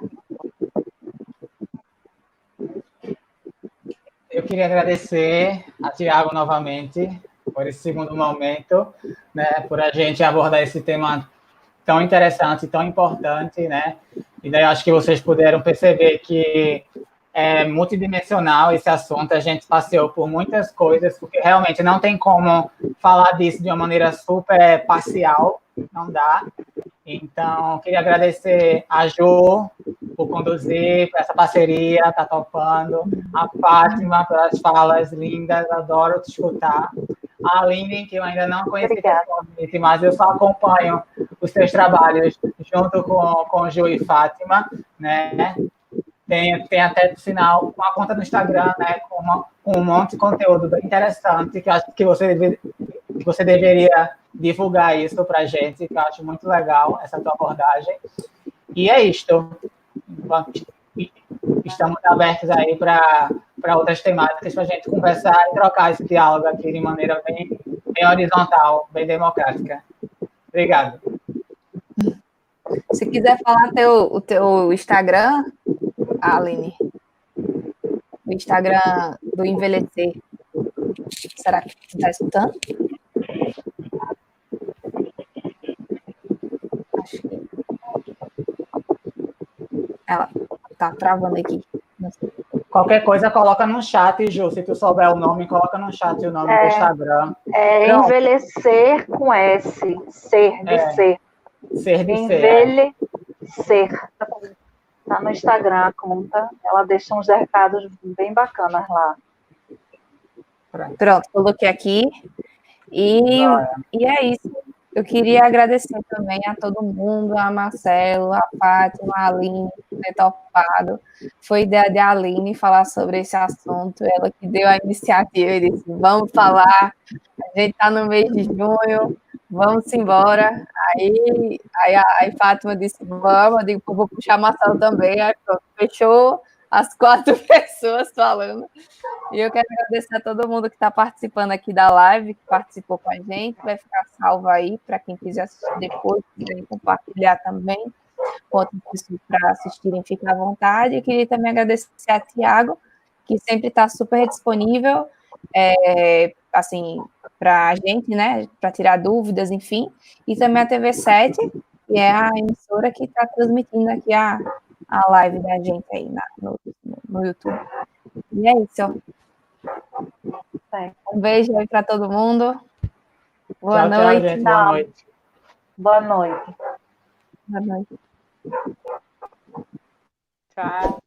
Speaker 4: Eu queria agradecer a Tiago novamente por esse segundo momento, né, por a gente abordar esse tema tão interessante, tão importante, né? E daí acho que vocês puderam perceber que é multidimensional esse assunto, a gente passeou por muitas coisas, porque realmente não tem como falar disso de uma maneira super parcial, não dá. Então, queria agradecer a Jo por conduzir, por essa parceria, tá topando, a Fátima pelas falas lindas, adoro te escutar, a Aline, que eu ainda não conheci pessoalmente, mas eu só acompanho os seus trabalhos junto com Jo e Fátima, né? Tem até, por sinal, uma conta no Instagram, né, com um monte de conteúdo bem interessante, que eu acho que você deveria divulgar isso para a gente, que eu acho muito legal essa tua abordagem. E é isto. Estamos abertos aí para outras temáticas, para a gente conversar e trocar esse diálogo aqui de maneira bem horizontal, bem democrática. Obrigado.
Speaker 1: Se quiser falar o teu Instagram, Aline, o Instagram do Envelhecer, será que está escutando? Acho que ela está travando aqui.
Speaker 4: Qualquer coisa, coloca no chat, Ju. Se tu souber o nome, coloca no chat o nome do Instagram. Pronto.
Speaker 2: Envelhecer com S. Ser de ser.
Speaker 4: Ser de
Speaker 2: Envelhecer. Tá no Instagram a conta. Ela deixa uns recados bem bacanas lá.
Speaker 1: Pronto, coloquei aqui. E é isso. Eu queria agradecer também a todo mundo, a Marcelo, a Fátima, a Aline, por ter topado. Foi ideia de Aline falar sobre esse assunto, ela que deu a iniciativa e disse, vamos falar, a gente está no mês de junho, vamos embora. Aí Fátima disse, vamos, eu digo, vou puxar a Marcelo também, aí pronto, fechou as 4 pessoas falando. E eu quero agradecer a todo mundo que está participando aqui da live, que participou com a gente, vai ficar salvo aí para quem quiser assistir depois, quiser compartilhar também com outras pessoas para assistirem, fica à vontade. Eu queria também agradecer a Tiago, que sempre está super disponível, assim, para a gente, né, para tirar dúvidas, enfim, e também a TV7, que é a emissora que está transmitindo aqui a live da gente aí no YouTube. E é isso. Um beijo aí para todo mundo. Boa noite.
Speaker 4: Tchau, gente. Boa noite.
Speaker 2: Boa noite.
Speaker 1: Boa noite.
Speaker 3: Tchau.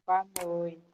Speaker 3: Boa noite.